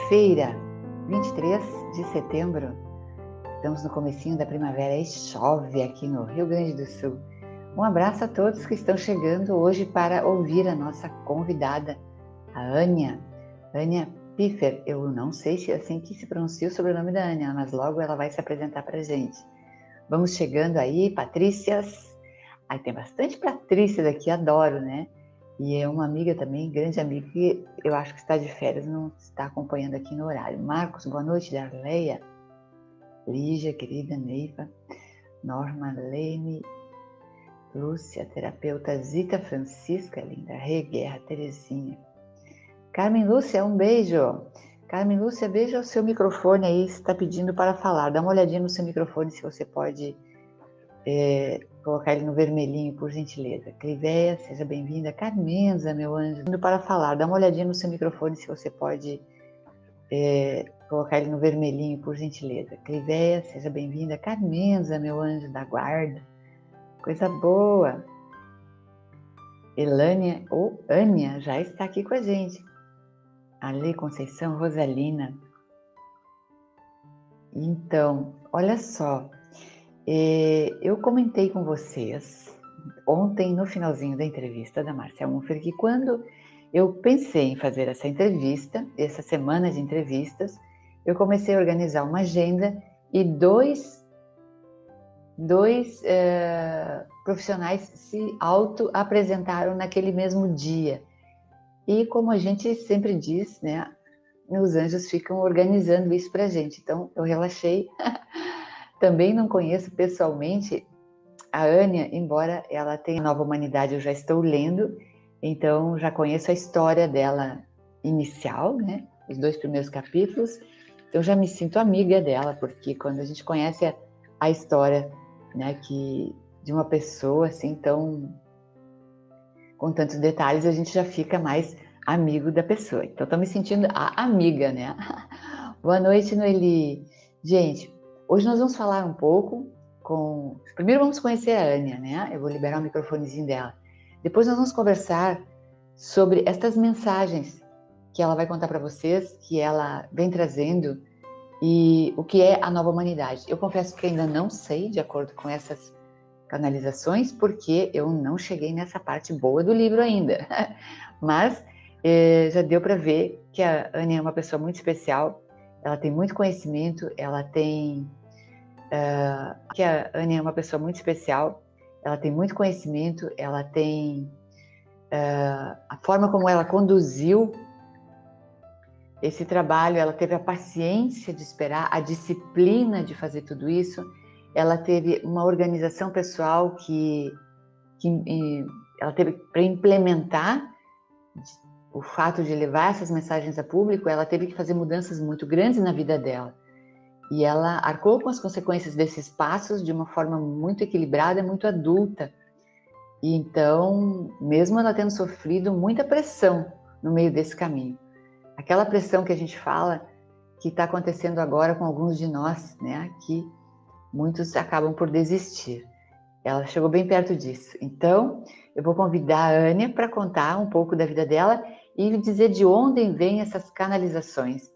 Quinta-feira, 23 de setembro. Estamos no comecinho da primavera e chove aqui no Rio Grande do Sul. Um abraço a todos que estão chegando hoje para ouvir a nossa convidada, a Ania Piffer. Eu não sei se é assim que se pronuncia o sobrenome da Ania, mas logo ela vai se apresentar para a gente. Vamos chegando aí, Patrícias. Ai, tem bastante Patrícias aqui, adoro, né? E é uma amiga também, grande amiga, que eu acho que está de férias, não está acompanhando aqui no horário. Marcos, boa noite, Darleia, Lígia, querida, Neiva, Norma, Lene, Lúcia, terapeuta Zita, Francisca, linda, Rê, Guerra, Terezinha. Carmen Lúcia, um beijo. Carmen Lúcia, veja o seu microfone aí, está pedindo para falar. Dá uma olhadinha no seu microfone se você pode colocar ele no vermelhinho, por gentileza. Clivéia, seja bem-vinda. Carmenza, meu anjo, pedindo para falar. Dá uma olhadinha no seu microfone se você pode colocar ele no vermelhinho, por gentileza. Clivéia, seja bem-vinda. Carmenza, meu anjo da guarda. Coisa boa. Elânia ou Ania já está aqui com a gente. Ale Conceição, Rosalina. Então, olha só. Eu comentei com vocês ontem, no finalzinho da entrevista da Márcia Unfer, que quando eu pensei em fazer essa entrevista, essa semana de entrevistas, eu comecei a organizar uma agenda e dois profissionais se auto-apresentaram naquele mesmo dia. E como a gente sempre diz, né, os anjos ficam organizando isso pra gente. Então, eu relaxei. Também não conheço pessoalmente a Ania, embora ela tenha Nova Humanidade, eu já estou lendo, então já conheço a história dela inicial, né? Os 2 primeiros capítulos, então já me sinto amiga dela, porque quando a gente conhece a história, né, de uma pessoa assim tão com tantos detalhes, a gente já fica mais amigo da pessoa. Então estou me sentindo a amiga, né? Boa noite, Noeli. Gente, hoje nós vamos falar um pouco Primeiro vamos conhecer a Ania, né? Eu vou liberar o microfonezinho dela. Depois nós vamos conversar sobre estas mensagens que ela vai contar para vocês, que ela vem trazendo, e o que é a Nova Humanidade. Eu confesso que ainda não sei, de acordo com essas canalizações, porque eu não cheguei nessa parte boa do livro ainda. Mas já deu para ver que a Ania é uma pessoa muito especial, ela tem muito conhecimento, ela teve a forma como ela conduziu esse trabalho, ela teve a paciência de esperar, a disciplina de fazer tudo isso, ela teve uma organização pessoal que ela teve para implementar o fato de levar essas mensagens a público, ela teve que fazer mudanças muito grandes na vida dela. E ela arcou com as consequências desses passos de uma forma muito equilibrada, muito adulta. E então, mesmo ela tendo sofrido muita pressão no meio desse caminho, aquela pressão que a gente fala que está acontecendo agora com alguns de nós, né, que muitos acabam por desistir. Ela chegou bem perto disso. Então, eu vou convidar a Ania para contar um pouco da vida dela e dizer de onde vêm essas canalizações.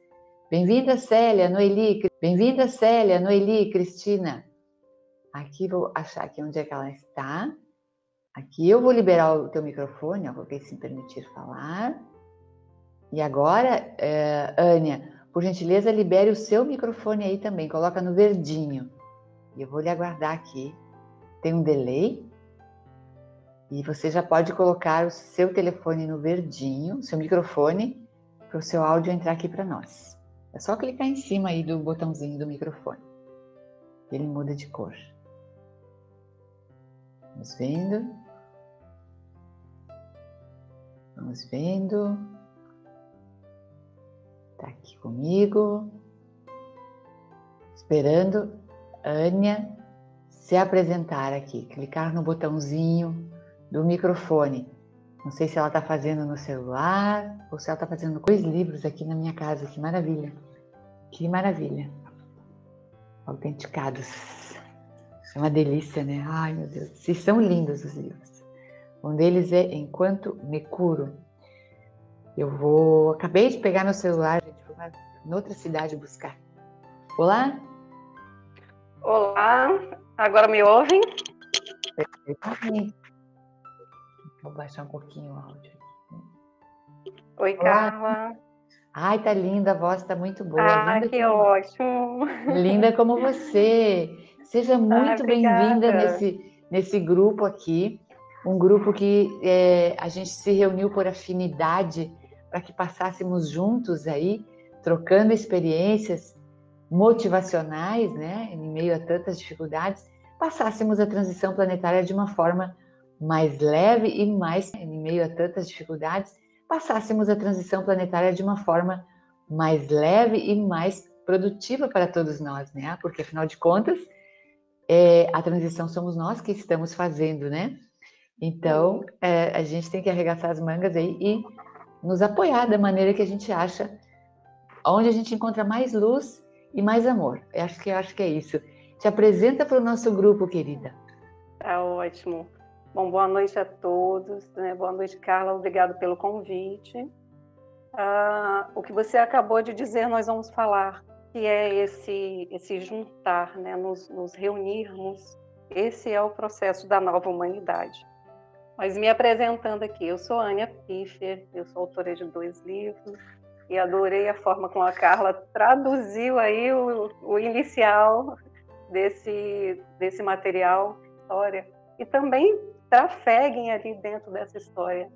Bem-vinda, Célia, Noeli, Cristina. Aqui, vou achar aqui onde é que ela está. Aqui eu vou liberar o teu microfone, eu coloquei se permitir falar. E agora, Ania, por gentileza, libere o seu microfone aí também, coloca no verdinho. E eu vou lhe aguardar aqui. Tem um delay. E você já pode colocar o seu telefone no verdinho, seu microfone, para o seu áudio entrar aqui para nós. É só clicar em cima aí do botãozinho do microfone. Ele muda de cor. Vamos vendo. Vamos vendo. Tá aqui comigo. Esperando a Ania se apresentar aqui. Clicar no botãozinho do microfone. Não sei se ela está fazendo no celular ou se ela está fazendo 2 livros aqui na minha casa. Que maravilha! Que maravilha! Autenticados. É uma delícia, né? Ai, meu Deus. Se são lindos os livros. Um deles é Enquanto Me Curo. Acabei de pegar meu celular, gente. noutra cidade buscar. Olá? Olá, agora me ouvem? Perfeitamente. Vou baixar um pouquinho o áudio. Oi, Olá. Carla. Ai, tá linda, a voz tá muito boa. Que ótimo. Linda como você. Seja muito bem-vinda Obrigada. nesse grupo aqui. Um grupo que a gente se reuniu por afinidade para que passássemos juntos aí, trocando experiências motivacionais, né, em meio a tantas dificuldades, passássemos a transição planetária de uma forma mais leve e mais, em meio a tantas dificuldades, passássemos a transição planetária de uma forma mais leve e mais produtiva para todos nós, né? Porque afinal de contas, a transição somos nós que estamos fazendo, né? Então, a gente tem que arregaçar as mangas aí e nos apoiar da maneira que a gente acha, onde a gente encontra mais luz e mais amor. Eu acho que é isso. Te apresenta para o nosso grupo, querida. Tá ótimo. Bom, boa noite a todos, né? Boa noite, Carla. Obrigado pelo convite. O que você acabou de dizer, nós vamos falar, que é esse juntar, né? Nos reunirmos. Esse é o processo da nova humanidade. Mas me apresentando aqui, eu sou Ania Piffer, eu sou autora de 2 livros e adorei a forma como a Carla traduziu aí o inicial desse material, história, e também trafeguem ali dentro dessa história,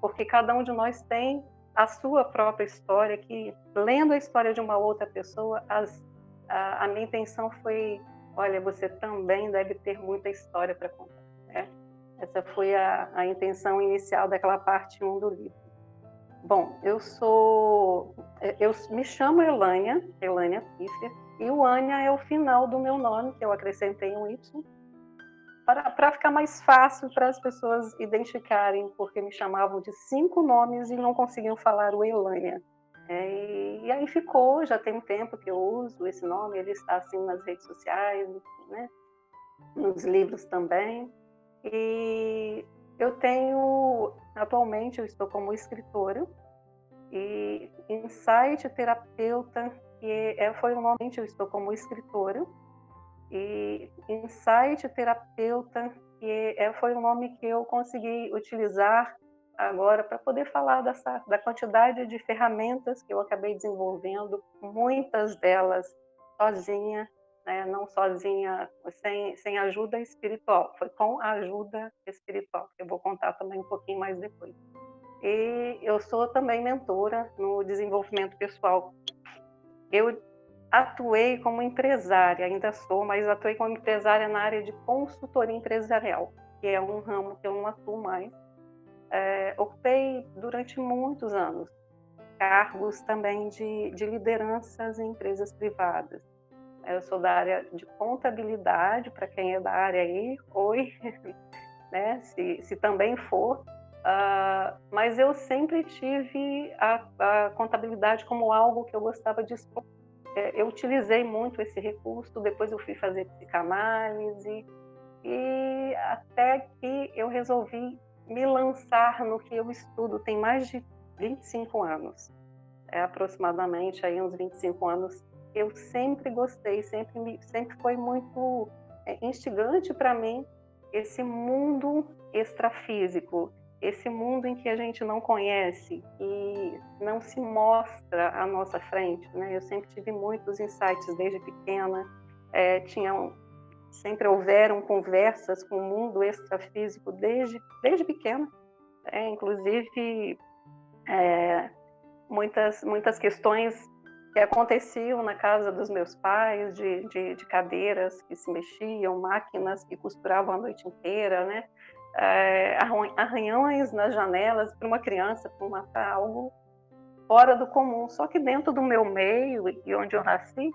porque cada um de nós tem a sua própria história, que lendo a história de uma outra pessoa, a minha intenção foi, olha, você também deve ter muita história para contar, né? Essa foi a intenção inicial daquela parte 1 do livro. Bom, eu me chamo Elânia Piffer, e o Ania é o final do meu nome, que eu acrescentei um Y, para ficar mais fácil para as pessoas identificarem, porque me chamavam de 5 nomes e não conseguiam falar o Elânia. E aí ficou, já tem um tempo que eu uso esse nome, ele está assim nas redes sociais, né? Nos livros também. E atualmente eu estou como escritora e insight terapeuta, foi o nome que eu estou como escritora, e insight terapeuta, foi o nome que eu consegui utilizar agora para poder falar da quantidade de ferramentas que eu acabei desenvolvendo, muitas delas sozinha, né? Não sozinha, sem ajuda espiritual, foi com a ajuda espiritual, que eu vou contar também um pouquinho mais depois. E eu sou também mentora no desenvolvimento pessoal. Eu atuei como empresária, ainda sou, mas atuei como empresária na área de consultoria empresarial, que é um ramo que eu não atuo mais. Ocupei durante muitos anos cargos também de lideranças em empresas privadas. Eu sou da área de contabilidade, para quem é da área aí, oi, né? Se também for, mas eu sempre tive a contabilidade como algo que eu gostava de expor. Eu utilizei muito esse recurso, depois eu fui fazer psicanálise, e até que eu resolvi me lançar no que eu estudo, tem mais de 25 anos, aproximadamente aí uns 25 anos. Eu sempre gostei, sempre foi muito instigante para mim esse mundo extrafísico, esse mundo em que a gente não conhece e não se mostra à nossa frente, né? Eu sempre tive muitos insights desde pequena, sempre houveram conversas com o mundo extrafísico desde pequena, inclusive muitas questões que aconteciam na casa dos meus pais, de cadeiras que se mexiam, máquinas que costuravam a noite inteira, né? Arranhões nas janelas para uma criança, para matar algo fora do comum. Só que dentro do meu meio e onde eu nasci,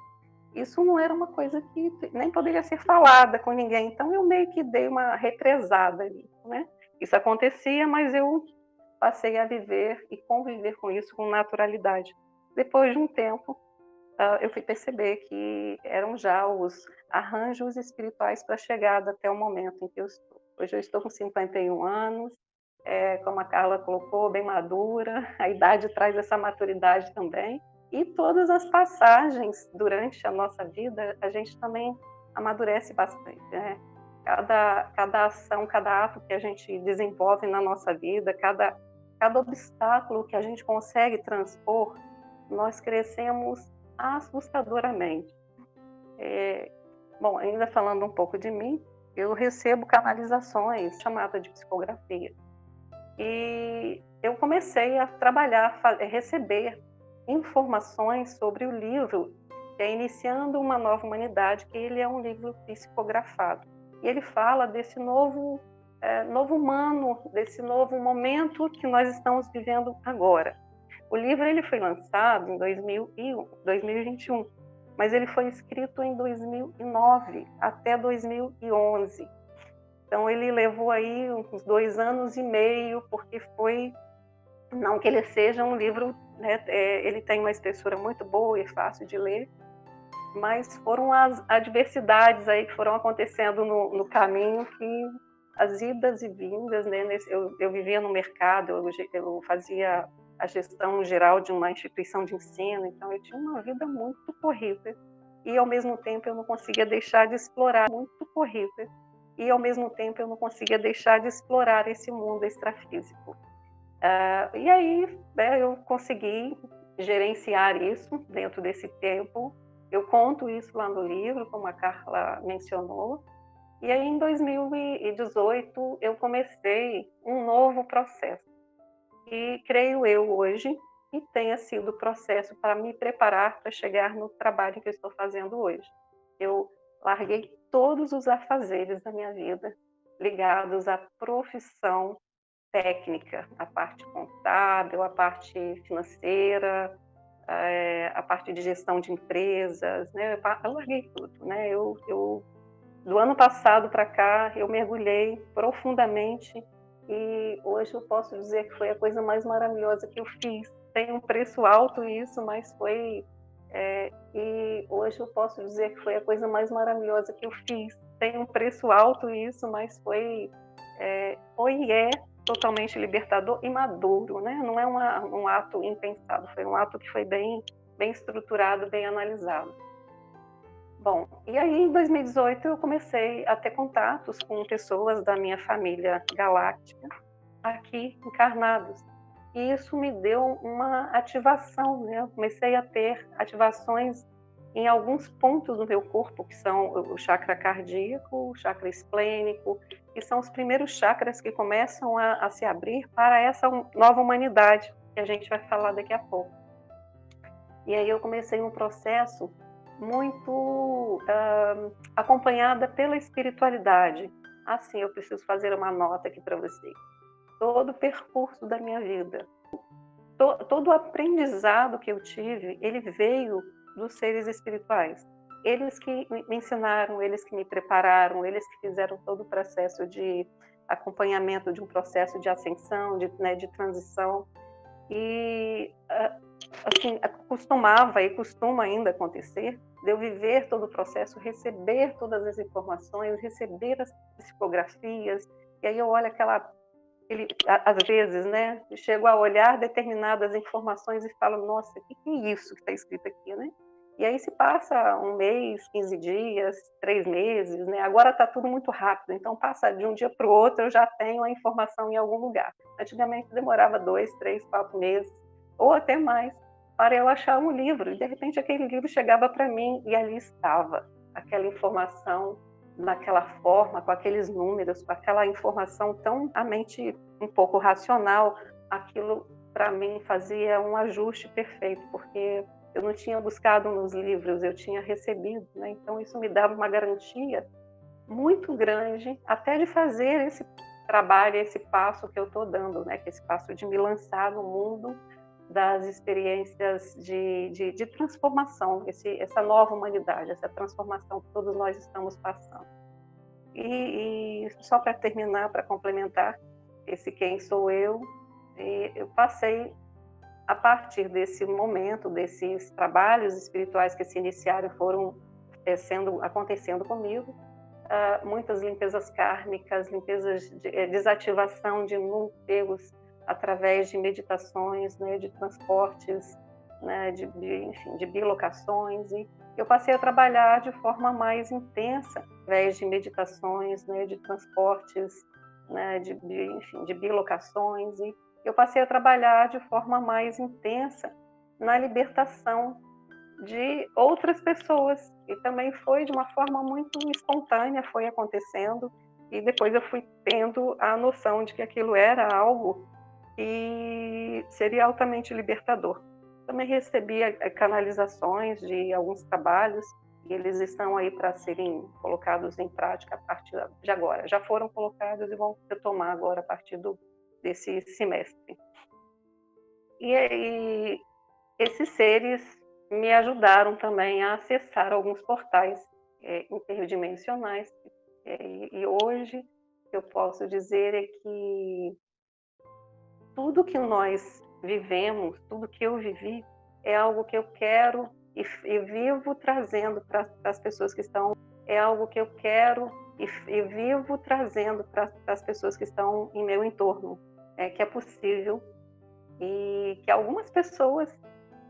isso não era uma coisa que nem poderia ser falada com ninguém. Então eu meio que dei uma represada ali, né? Isso acontecia, mas eu passei a viver e conviver com isso com naturalidade. Depois de um tempo, eu fui perceber que eram já os arranjos espirituais para a chegada até o momento em que eu estou. Hoje eu estou com 51 anos, como a Carla colocou, bem madura, a idade traz essa maturidade também, E todas as passagens durante a nossa vida, a gente também amadurece bastante, né? Cada ação, cada ato que a gente desenvolve na nossa vida, cada obstáculo que a gente consegue transpor, nós crescemos assustadoramente. Bom, ainda falando um pouco de mim, eu recebo canalizações, chamada de psicografia. E eu comecei a trabalhar, receber informações sobre o livro, que é Iniciando uma Nova Humanidade, que ele é um livro psicografado. E ele fala desse novo humano, desse novo momento que nós estamos vivendo agora. O livro ele foi lançado em 2021, mas ele foi escrito em 2009 até 2011. Então ele levou aí uns 2 anos e meio, porque foi, não que ele seja um livro, né, ele tem uma espessura muito boa e fácil de ler, mas foram as adversidades aí que foram acontecendo no caminho, que as idas e vindas, né, eu vivia no mercado, eu fazia a gestão geral de uma instituição de ensino, então eu tinha uma vida muito corrida, e ao mesmo tempo eu não conseguia deixar de explorar, muito corrida, e ao mesmo tempo eu não conseguia deixar de explorar esse mundo extrafísico. E aí, né, eu consegui gerenciar isso dentro desse tempo. Eu conto isso lá no livro, como a Carla mencionou. E aí, em 2018, eu comecei um novo processo. E creio eu hoje que tenha sido o processo para me preparar para chegar no trabalho que eu estou fazendo hoje. Eu larguei todos os afazeres da minha vida ligados à profissão técnica, a parte contábil, a parte financeira, a parte de gestão de empresas, né? Eu larguei tudo, né? Do ano passado para cá, eu mergulhei profundamente e hoje eu posso dizer que foi a coisa mais maravilhosa que eu fiz. Tem um preço alto isso, mas foi... e hoje eu posso dizer que foi a coisa mais maravilhosa que eu fiz. Tem um preço alto isso, mas foi e é totalmente libertador e maduro, né? Não é um ato impensado, foi um ato que foi bem estruturado, bem analisado. Bom, e aí em 2018 eu comecei a ter contatos com pessoas da minha família galáctica aqui encarnados. E isso me deu uma ativação, né? Eu comecei a ter ativações em alguns pontos do meu corpo, que são o chakra cardíaco, o chakra esplênico, que são os primeiros chakras que começam a se abrir para essa nova humanidade, que a gente vai falar daqui a pouco. E aí eu comecei um processo muito acompanhada pela espiritualidade. Assim, eu preciso fazer uma nota aqui para vocês. Todo o percurso da minha vida, todo o aprendizado que eu tive, ele veio dos seres espirituais. Eles que me ensinaram, eles que me prepararam, eles que fizeram todo o processo de acompanhamento de um processo de ascensão, de transição. E assim, costumava e costuma ainda acontecer de eu viver todo o processo, receber todas as informações, receber as psicografias, e aí eu olho às vezes, né, chego a olhar determinadas informações e falo, nossa, o que é isso que está escrito aqui, né? E aí se passa 1 mês, 15 dias, 3 meses, né? Agora está tudo muito rápido, então passa de um dia para o outro, eu já tenho a informação em algum lugar. Antigamente demorava 2, 3, 4 meses, ou até mais, para eu achar um livro. E de repente aquele livro chegava para mim e ali estava aquela informação naquela forma, com aqueles números, com aquela informação tão a mente um pouco racional. Aquilo para mim fazia um ajuste perfeito, porque eu não tinha buscado nos livros, eu tinha recebido, né? Então isso me dava uma garantia muito grande até de fazer esse trabalho, esse passo que eu estou dando, né? Que é esse passo de me lançar no mundo das experiências de transformação, essa nova humanidade, essa transformação que todos nós estamos passando. E só para terminar, para complementar esse quem sou eu passei, a partir desse momento, desses trabalhos espirituais que se iniciaram foram acontecendo comigo, muitas limpezas kármicas, limpezas desativação de núcleos através de meditações, né, de transportes né, enfim, de bilocações, e eu passei a trabalhar de forma mais intensa, através de meditações, né, de transportes, né, enfim, de bilocações, e eu passei a trabalhar de forma mais intensa na libertação de outras pessoas, e também foi de uma forma muito espontânea, foi acontecendo, e depois eu fui tendo a noção de que aquilo era algo que seria altamente libertador. Também recebi canalizações de alguns trabalhos, e eles estão aí para serem colocados em prática a partir de agora. Já foram colocados e vão retomar agora a partir desse semestre. E aí, esses seres me ajudaram também a acessar alguns portais interdimensionais. E hoje eu posso dizer é que tudo que nós vivemos, tudo que eu vivi, é algo que eu quero e vivo trazendo para as pessoas que estão. É algo que eu quero e vivo trazendo para as pessoas que estão em meu entorno. Que é possível e que algumas pessoas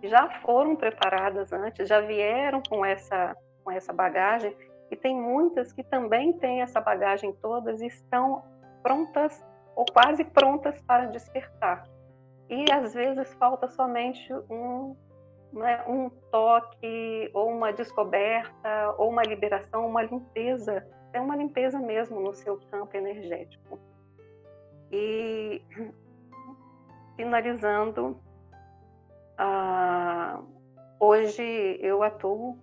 já foram preparadas antes, já vieram com essa bagagem, e tem muitas que também têm essa bagagem todas e estão prontas ou quase prontas para despertar. E às vezes falta somente um toque, ou uma descoberta, ou uma liberação, uma limpeza, é uma limpeza mesmo no seu campo energético. E finalizando, hoje eu atuo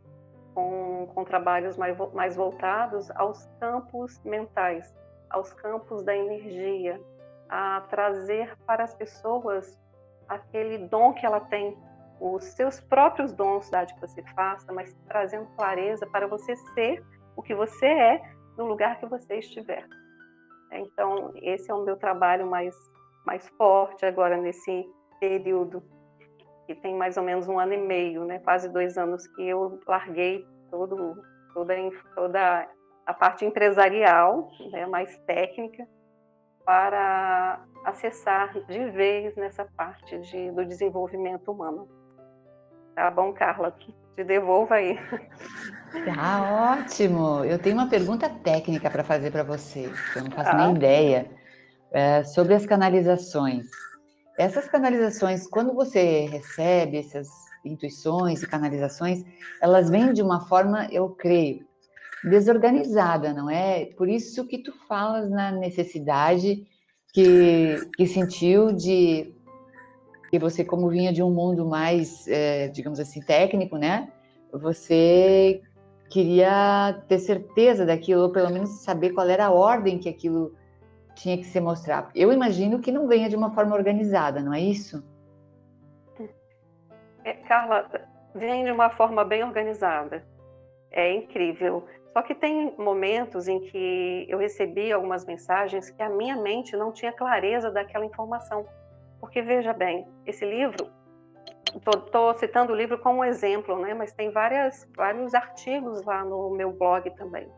com trabalhos mais voltados aos campos mentais, aos campos da energia, a trazer para as pessoas aquele dom que ela tem, os seus próprios dons que você faça, mas trazendo clareza para você ser o que você é no lugar que você estiver. Então, esse é o meu trabalho mais forte agora nesse período, que tem mais ou menos 1 ano e meio, né? Quase 2 anos que eu larguei toda a parte empresarial, né, mais técnica, para acessar de vez nessa parte do desenvolvimento humano. Tá bom, Carla? Te devolvo aí. Tá ótimo! Eu tenho uma pergunta técnica para fazer para você, que eu não faço nem ideia, sobre as canalizações. Essas canalizações, quando você recebe essas intuições e canalizações, elas vêm de uma forma, eu creio, desorganizada, não é? Por isso que tu falas na necessidade que sentiu de que você, como vinha de um mundo mais, digamos assim, técnico, né? Você queria ter certeza daquilo, ou pelo menos saber qual era a ordem que aquilo tinha que se mostrar. Eu imagino que não venha de uma forma organizada, não é isso? Carla, vem de uma forma bem organizada. É incrível. Só que tem momentos em que eu recebi algumas mensagens que a minha mente não tinha clareza daquela informação. Porque, veja bem, esse livro, estou citando o livro como exemplo, né? Mas tem vários artigos lá no meu blog também.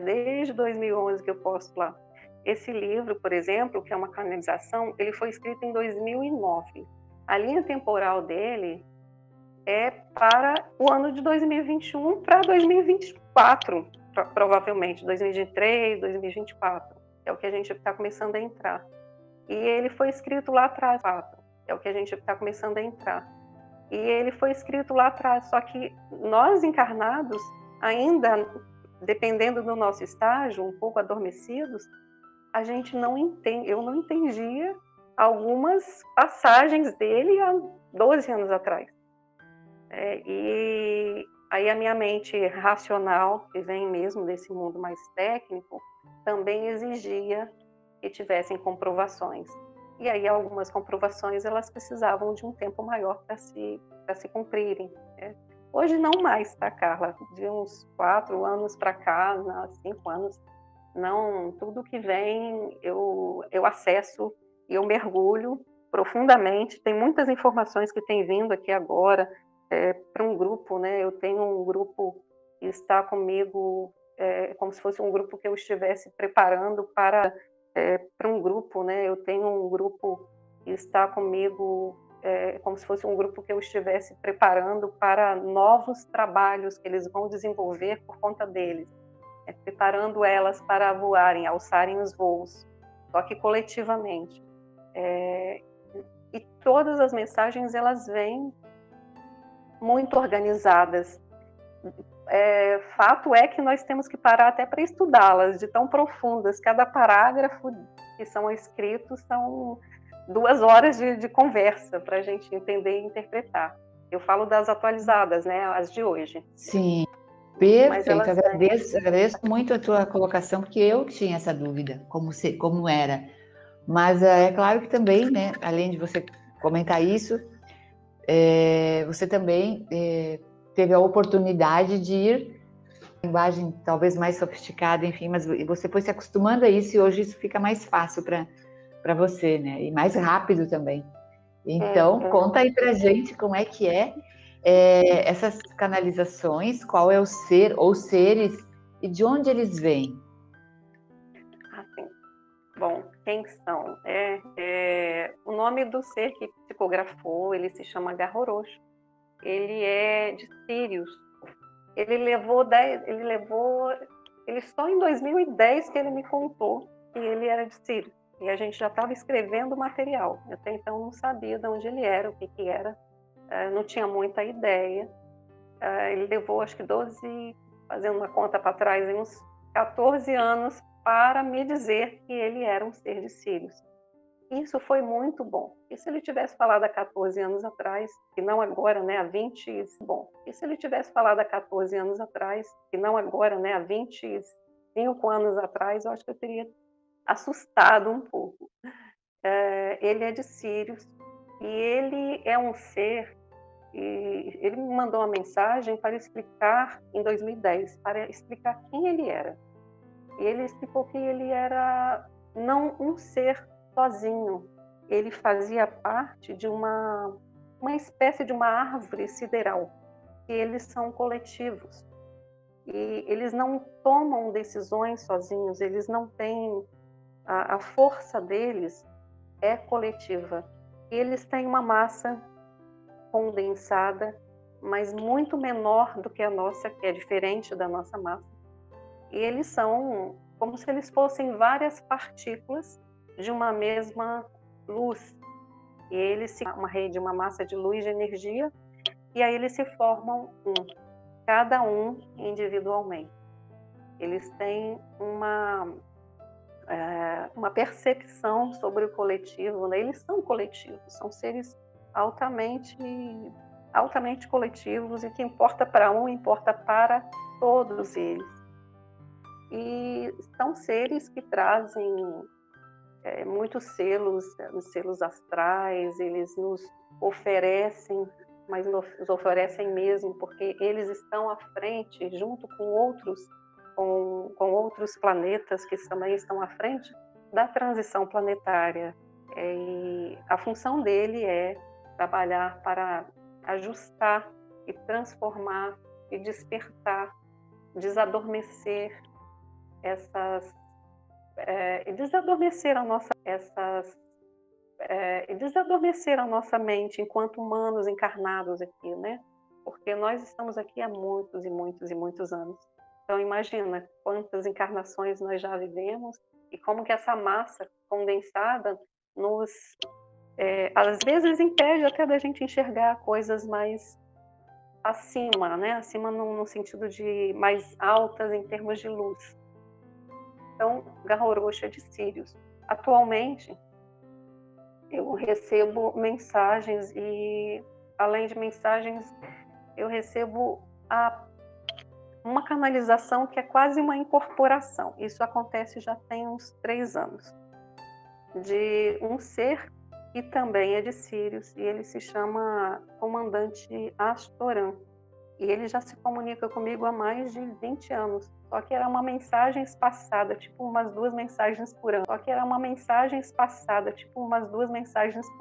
Desde 2011 que eu posto lá. Esse livro, por exemplo, que é uma canalização, ele foi escrito em 2009. A linha temporal dele é para o ano de 2021 para 2024, provavelmente, 2023, 2024. É o que a gente está começando a entrar. E ele foi escrito lá atrás, é o que a gente está começando a entrar. E ele foi escrito lá atrás, só que nós encarnados, ainda dependendo do nosso estágio, um pouco adormecidos, a gente não entende, eu não entendia algumas passagens dele há 12 anos atrás. E aí a minha mente racional, que vem mesmo desse mundo mais técnico, também exigia que tivessem comprovações. E aí algumas comprovações elas precisavam de um tempo maior para se cumprirem. Né? Hoje não mais, tá, Carla? De uns 4 anos para cá, 5 anos, não, tudo que vem eu acesso e eu mergulho profundamente. Tem muitas informações que têm vindo aqui agora para um grupo, né? Eu tenho um grupo que está comigo, como se fosse um grupo que eu estivesse preparando para um grupo, né? Eu tenho um grupo que está comigo como se fosse um grupo que eu estivesse preparando para novos trabalhos que eles vão desenvolver por conta deles, preparando elas para voarem, alçarem os voos, só que coletivamente. E todas as mensagens, elas vêm muito organizadas. Fato é que nós temos que parar até para estudá-las, de tão profundas. Cada parágrafo que são escritos são 2 horas de conversa para a gente entender e interpretar. Eu falo das atualizadas, né, as de hoje. Sim, Mas perfeito. elas Agradeço muito a tua colocação, porque eu tinha essa dúvida, como era. Mas é claro que também, né, além de você comentar isso, você também teve a oportunidade de ir linguagem talvez mais sofisticada, enfim, mas você foi se acostumando a isso e hoje isso fica mais fácil para você, né? E mais rápido também. Então, conta aí pra gente como é que essas canalizações, qual é o ser ou seres e de onde eles vêm. Assim, bom, quem são? O nome do ser que psicografou, ele se chama Garrorocho. Ele é de Sírios. Ele só em 2010 que ele me contou que ele era de Sírios. E a gente já estava escrevendo o material. Até então não sabia de onde ele era, o que era. Não tinha muita ideia. Ele levou, acho que 12, fazendo uma conta para trás, uns 14 anos para me dizer que ele era um ser de Sírios. Isso foi muito bom. E se ele tivesse falado há 14 anos atrás, e não agora, né, há 20... Bom, e se ele tivesse falado há 14 anos atrás, e não agora, né, há 25 anos atrás, eu acho que eu teria assustado um pouco. Ele é de Sírios, e ele é um ser, e ele me mandou uma mensagem para explicar, em 2010, para explicar quem ele era. E ele explicou que ele era não um ser sozinho, ele fazia parte de uma espécie de uma árvore sideral, que eles são coletivos. E eles não tomam decisões sozinhos, eles não têm... A força deles é coletiva. Eles têm uma massa condensada, mas muito menor do que a nossa, que é diferente da nossa massa. E eles são como se eles fossem várias partículas de uma mesma luz. E eles se uma rede, uma massa de luz, de energia, e aí eles se formam cada um individualmente. Eles têm uma percepção sobre o coletivo, né? Eles são coletivos, são seres altamente coletivos, e que importa para um, importa para todos eles. E são seres que trazem muitos selos astrais, eles nos oferecem, mas nos oferecem mesmo, porque eles estão à frente, junto com outros planetas que também estão à frente da transição planetária. E a função dele é trabalhar para ajustar e transformar e despertar, desadormecer desadormecer a nossa mente enquanto humanos encarnados aqui, né? Porque nós estamos aqui há muitos e muitos e muitos anos. Então imagina quantas encarnações nós já vivemos e como que essa massa condensada nos às vezes impede até da gente enxergar coisas mais acima, né? Acima no sentido de mais altas em termos de luz. Então, Garrorocho é de Sírios. Atualmente, eu recebo mensagens e, além de mensagens, eu recebo uma canalização que é quase uma incorporação. Isso acontece já tem uns 3 anos. De um ser que também é de Sírios, e ele se chama Comandante Astoran. E ele já se comunica comigo há mais de 20 anos. Só que era uma mensagem espaçada, tipo umas 2 mensagens por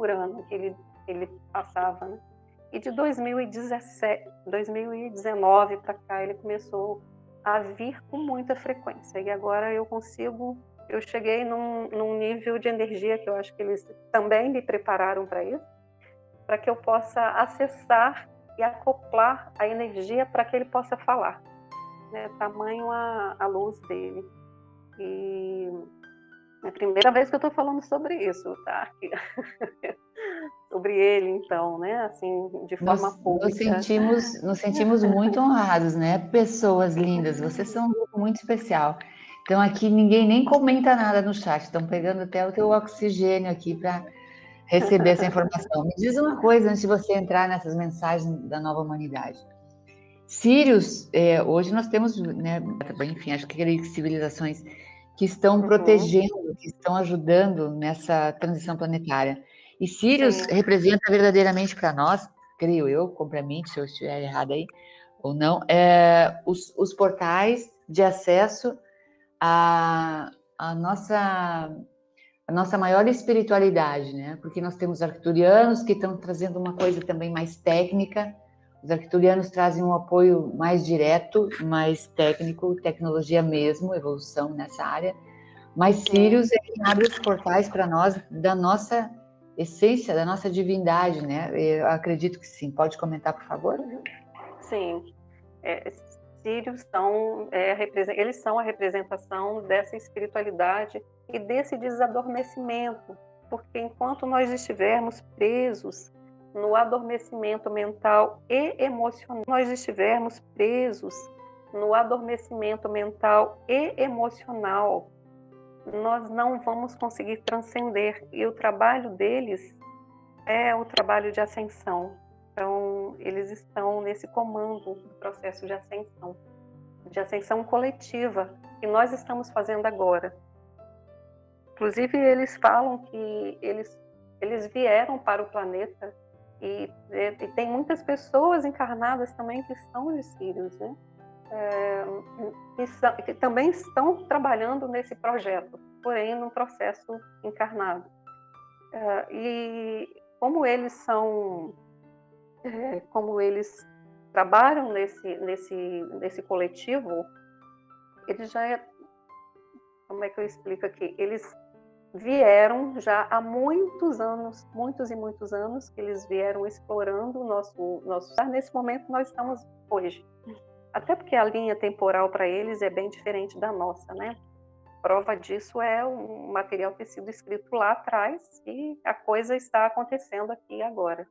ano. Que ele passava, né? E de 2019 para cá, ele começou a vir com muita frequência. E agora eu cheguei num nível de energia que eu acho que eles também me prepararam para isso, para que eu possa acessar e acoplar a energia para que ele possa falar, né? Tamanho a luz dele. E é a primeira vez que eu estou falando sobre isso, tá? Sobre ele, então, né? Assim, de forma pública. Nos sentimos muito honrados, né? Pessoas lindas, vocês são um grupo muito especial. Então aqui ninguém nem comenta nada no chat, estão pegando até o teu oxigênio aqui para receber essa informação. Me diz uma coisa antes de você entrar nessas mensagens da nova humanidade. Sírios, hoje nós temos, né, enfim, acho que civilizações que estão protegendo, que estão ajudando nessa transição planetária. E Sírios representa verdadeiramente para nós, creio eu, compra mim, se eu estiver errado aí, ou não, os portais de acesso à nossa maior espiritualidade, né? Porque nós temos arcturianos que estão trazendo uma coisa também mais técnica. Os arcturianos trazem um apoio mais direto, mais técnico, tecnologia mesmo, evolução nessa área. Mas Sírios é quem abre os portais para nós da nossa essência, da nossa divindade, né? Eu acredito que sim. Pode comentar, por favor? Sim. Sírios eles são a representação dessa espiritualidade e desse desadormecimento, porque enquanto nós estivermos presos no adormecimento mental e emocional, nós não vamos conseguir transcender. E o trabalho deles é o trabalho de ascensão. Então, eles estão nesse comando do processo de ascensão coletiva, que nós estamos fazendo agora. Inclusive, eles falam que eles vieram para o planeta e tem muitas pessoas encarnadas também que são de Sírios, né? Que também estão trabalhando nesse projeto, porém num processo encarnado. E como eles trabalham nesse coletivo, eles como é que eu explico aqui? Eles vieram já há muitos anos, muitos e muitos anos, que eles vieram explorando o nosso. Nesse momento nós estamos hoje. Até porque a linha temporal para eles é bem diferente da nossa, né? Prova disso é um material ter sido escrito lá atrás e a coisa está acontecendo aqui agora.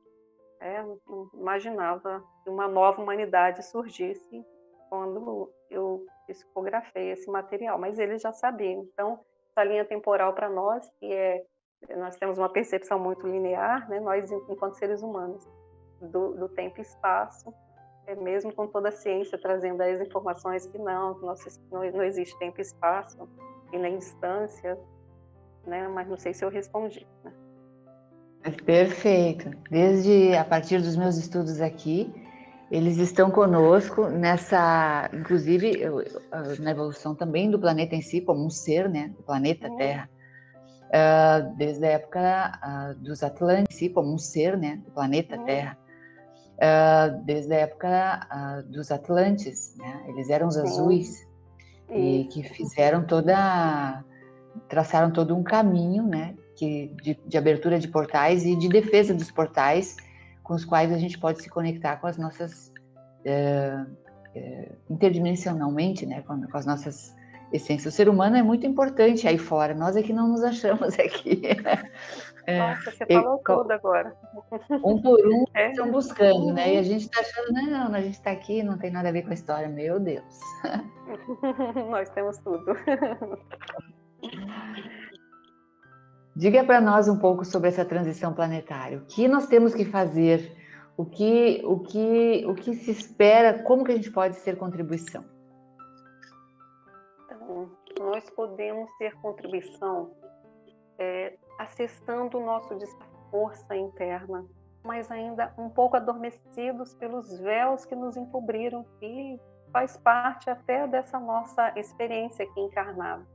Não imaginava que uma nova humanidade surgisse quando eu psicografei esse material, mas eles já sabiam. Então, essa linha temporal para nós, nós temos uma percepção muito linear, né? Nós, enquanto seres humanos, do tempo e espaço, mesmo com toda a ciência trazendo as informações que não existe tempo e espaço, e nem distância, né? Mas não sei se eu respondi, né? Perfeito. Desde a partir dos meus estudos aqui, eles estão conosco inclusive na evolução também do planeta em si, como um ser, né? Do planeta Terra. Desde a época dos Atlantes, em si, como um ser, né? Do planeta Terra. Desde a época dos Atlantes, né? Eles eram os azuis e que traçaram todo um caminho, né? De abertura de portais e de defesa dos portais com os quais a gente pode se conectar com as nossas interdimensionalmente, né, com as nossas essências. O ser humano é muito importante aí fora, nós é que não nos achamos aqui. Nossa, você falou tudo agora. Um por um estão buscando, né? E a gente está achando, não, a gente está aqui, não tem nada a ver com a história, meu Deus. Nós temos tudo. Diga para nós um pouco sobre essa transição planetária. O que nós temos que fazer? O que se espera? Como que a gente pode ser contribuição? Então, nós podemos ser contribuição acessando o nosso força interna, mas ainda um pouco adormecidos pelos véus que nos encobriram, que faz parte até dessa nossa experiência aqui encarnada.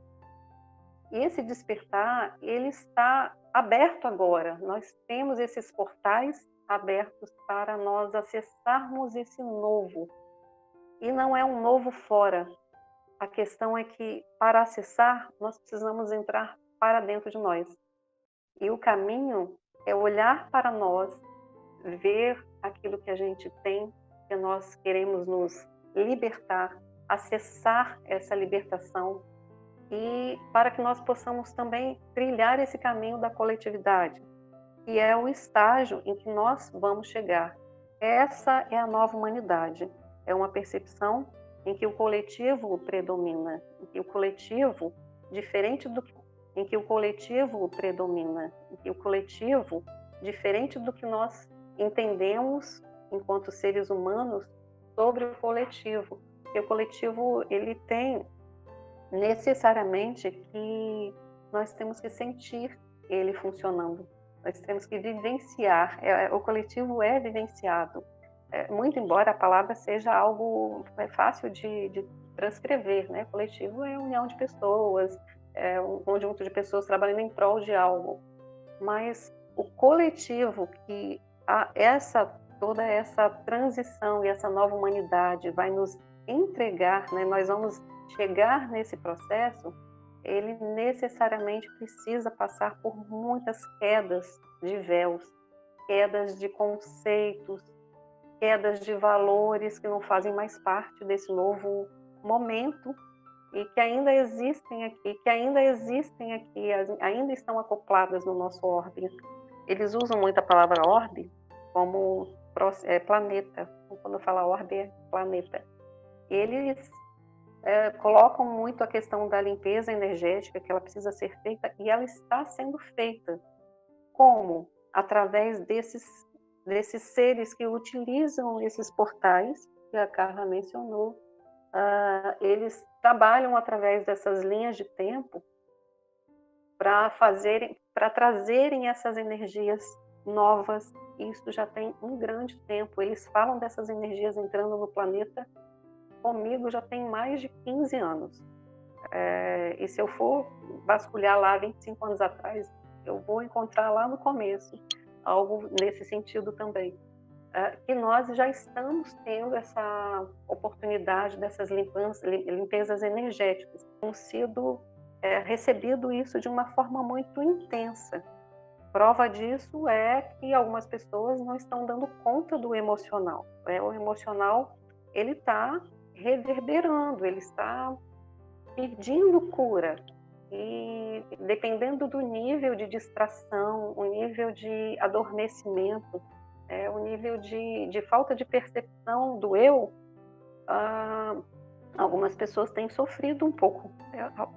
E esse despertar, ele está aberto agora. Nós temos esses portais abertos para nós acessarmos esse novo. E não é um novo fora. A questão é que, para acessar, nós precisamos entrar para dentro de nós. E o caminho é olhar para nós ver aquilo que a gente tem, que nós queremos nos libertar, acessar essa libertação e para que nós possamos também trilhar esse caminho da coletividade, que é o estágio em que nós vamos chegar. Essa é a nova humanidade. É uma percepção em que o coletivo predomina, em que o coletivo, diferente do em que o coletivo predomina, em que o coletivo, diferente do que nós entendemos enquanto seres humanos sobre o coletivo. Porque o coletivo, ele tem necessariamente que nós temos que sentir ele funcionando. Nós temos que vivenciar. O coletivo é vivenciado. Muito embora a palavra seja algo fácil de transcrever, né? Coletivo é união de pessoas, é um conjunto de pessoas trabalhando em prol de algo. Mas o coletivo que toda essa transição e essa nova humanidade vai nos entregar, né? Nós vamos chegar nesse processo, ele necessariamente precisa passar por muitas quedas de véus, quedas de conceitos, quedas de valores que não fazem mais parte desse novo momento e que ainda existem aqui, ainda estão acopladas no nosso orbe. Eles usam muito a palavra orbe como planeta. Quando fala orbe, é planeta. Eles colocam muito a questão da limpeza energética, que ela precisa ser feita, e ela está sendo feita. Como? Através desses seres que utilizam esses portais, que a Carla mencionou. Eles trabalham através dessas linhas de tempo para trazerem essas energias novas. Isso já tem um grande tempo. Eles falam dessas energias entrando no planeta comigo já tem mais de 15 anos. E se eu for vasculhar lá 25 anos atrás, eu vou encontrar lá no começo algo nesse sentido também. Que nós já estamos tendo essa oportunidade dessas limpezas energéticas. Temos sido recebido isso de uma forma muito intensa. Prova disso é que algumas pessoas não estão dando conta do emocional. O emocional, ele está reverberando, ele está pedindo cura. E dependendo do nível de distração, o nível de adormecimento, o nível de falta de percepção do eu, algumas pessoas têm sofrido um pouco.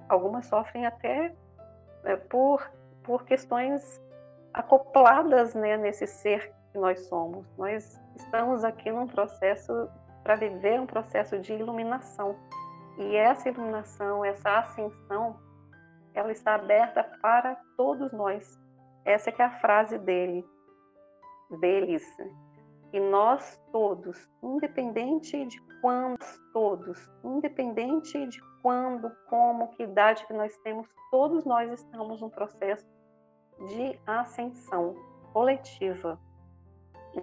Algumas sofrem até por questões acopladas, né, nesse ser que nós somos. Nós estamos aqui num processo para viver um processo de iluminação. E essa iluminação, essa ascensão, ela está aberta para todos nós. Essa que é a frase deles. E nós todos, independente de quando, como, que idade que nós temos, todos nós estamos num processo de ascensão coletiva.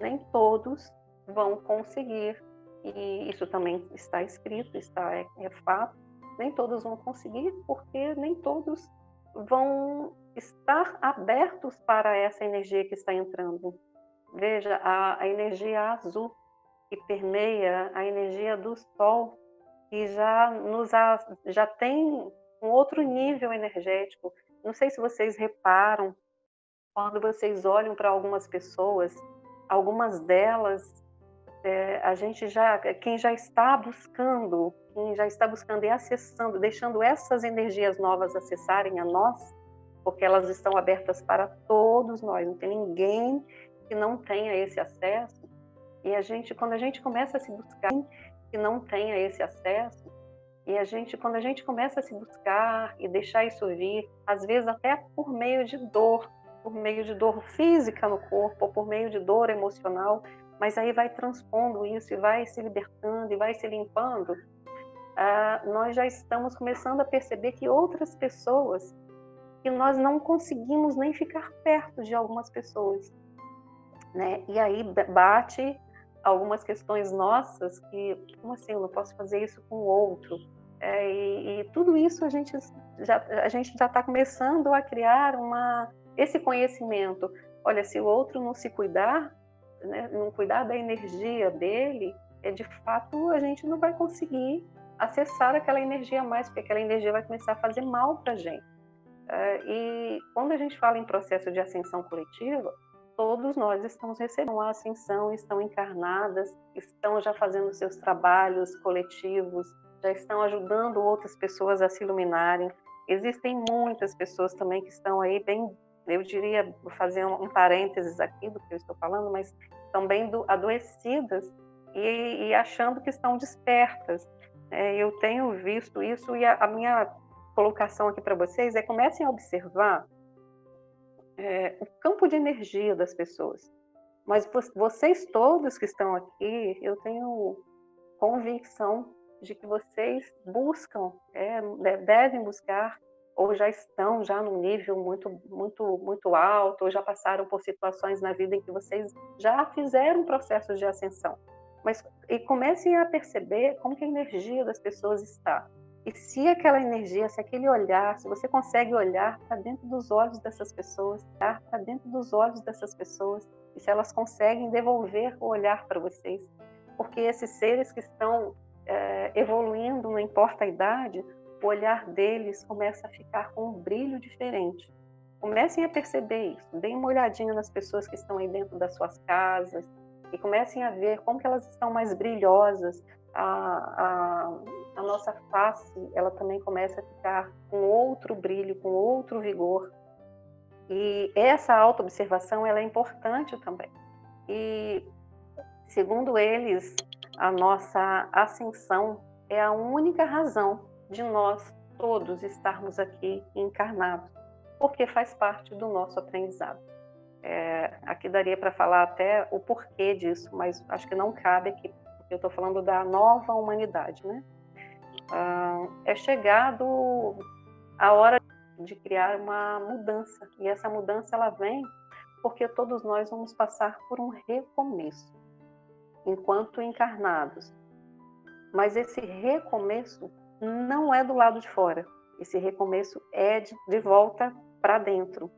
Nem todos vão conseguir, e isso também está escrito, é fato, nem todos vão conseguir, porque nem todos vão estar abertos para essa energia que está entrando. Veja, a energia azul que permeia a energia do Sol, que já tem um outro nível energético. Não sei se vocês reparam, quando vocês olham para algumas pessoas, algumas delas, quem já está buscando e acessando, deixando essas energias novas acessarem a nós, porque elas estão abertas para todos nós, não tem ninguém que não tenha esse acesso. E quando a gente começa a se buscar, que não tenha esse acesso, quando a gente começa a se buscar e deixar isso vir, às vezes até por meio de dor física no corpo, ou por meio de dor emocional, mas aí vai transpondo isso e vai se libertando e vai se limpando, nós já estamos começando a perceber que outras pessoas, que nós não conseguimos nem ficar perto de algumas pessoas, né? E aí bate algumas questões nossas que, como assim, eu não posso fazer isso com o outro? E tudo isso a gente já está começando a criar esse conhecimento. Olha, se o outro não se cuidar, né, não cuidar da energia dele, de fato a gente não vai conseguir acessar aquela energia mais, porque aquela energia vai começar a fazer mal para a gente. E quando a gente fala em processo de ascensão coletiva, todos nós estamos recebendo a ascensão, estão encarnadas, estão já fazendo seus trabalhos coletivos, já estão ajudando outras pessoas a se iluminarem. Existem muitas pessoas também que estão aí bem, eu diria, vou fazer um parênteses aqui do que eu estou falando, mas estão bem adoecidas e achando que estão despertas. Eu tenho visto isso e a minha colocação aqui para vocês é: comecem a observar o campo de energia das pessoas. Mas vocês todos que estão aqui, eu tenho convicção de que vocês buscam, devem buscar, ou já estão já num nível muito alto, ou já passaram por situações na vida em que vocês já fizeram processos de ascensão. E comecem a perceber como que a energia das pessoas está. E se aquela energia, se aquele olhar, se você consegue olhar para dentro dos olhos dessas pessoas, e se elas conseguem devolver o olhar para vocês, porque esses seres que estão evoluindo, não importa a idade, o olhar deles começa a ficar com um brilho diferente. Comecem a perceber isso, deem uma olhadinha nas pessoas que estão aí dentro das suas casas e comecem a ver como que elas estão mais brilhosas. A nossa face, ela também começa a ficar com outro brilho, com outro vigor. E essa autoobservação, ela é importante também. E, segundo eles, a nossa ascensão é a única razão de nós todos estarmos aqui encarnados, porque faz parte do nosso aprendizado. Aqui daria para falar até o porquê disso, mas acho que não cabe aqui, porque eu estou falando da nova humanidade, né? É chegado a hora de criar uma mudança, e essa mudança ela vem porque todos nós vamos passar por um recomeço enquanto encarnados. Mas esse recomeço não é do lado de fora, esse recomeço é de volta para dentro,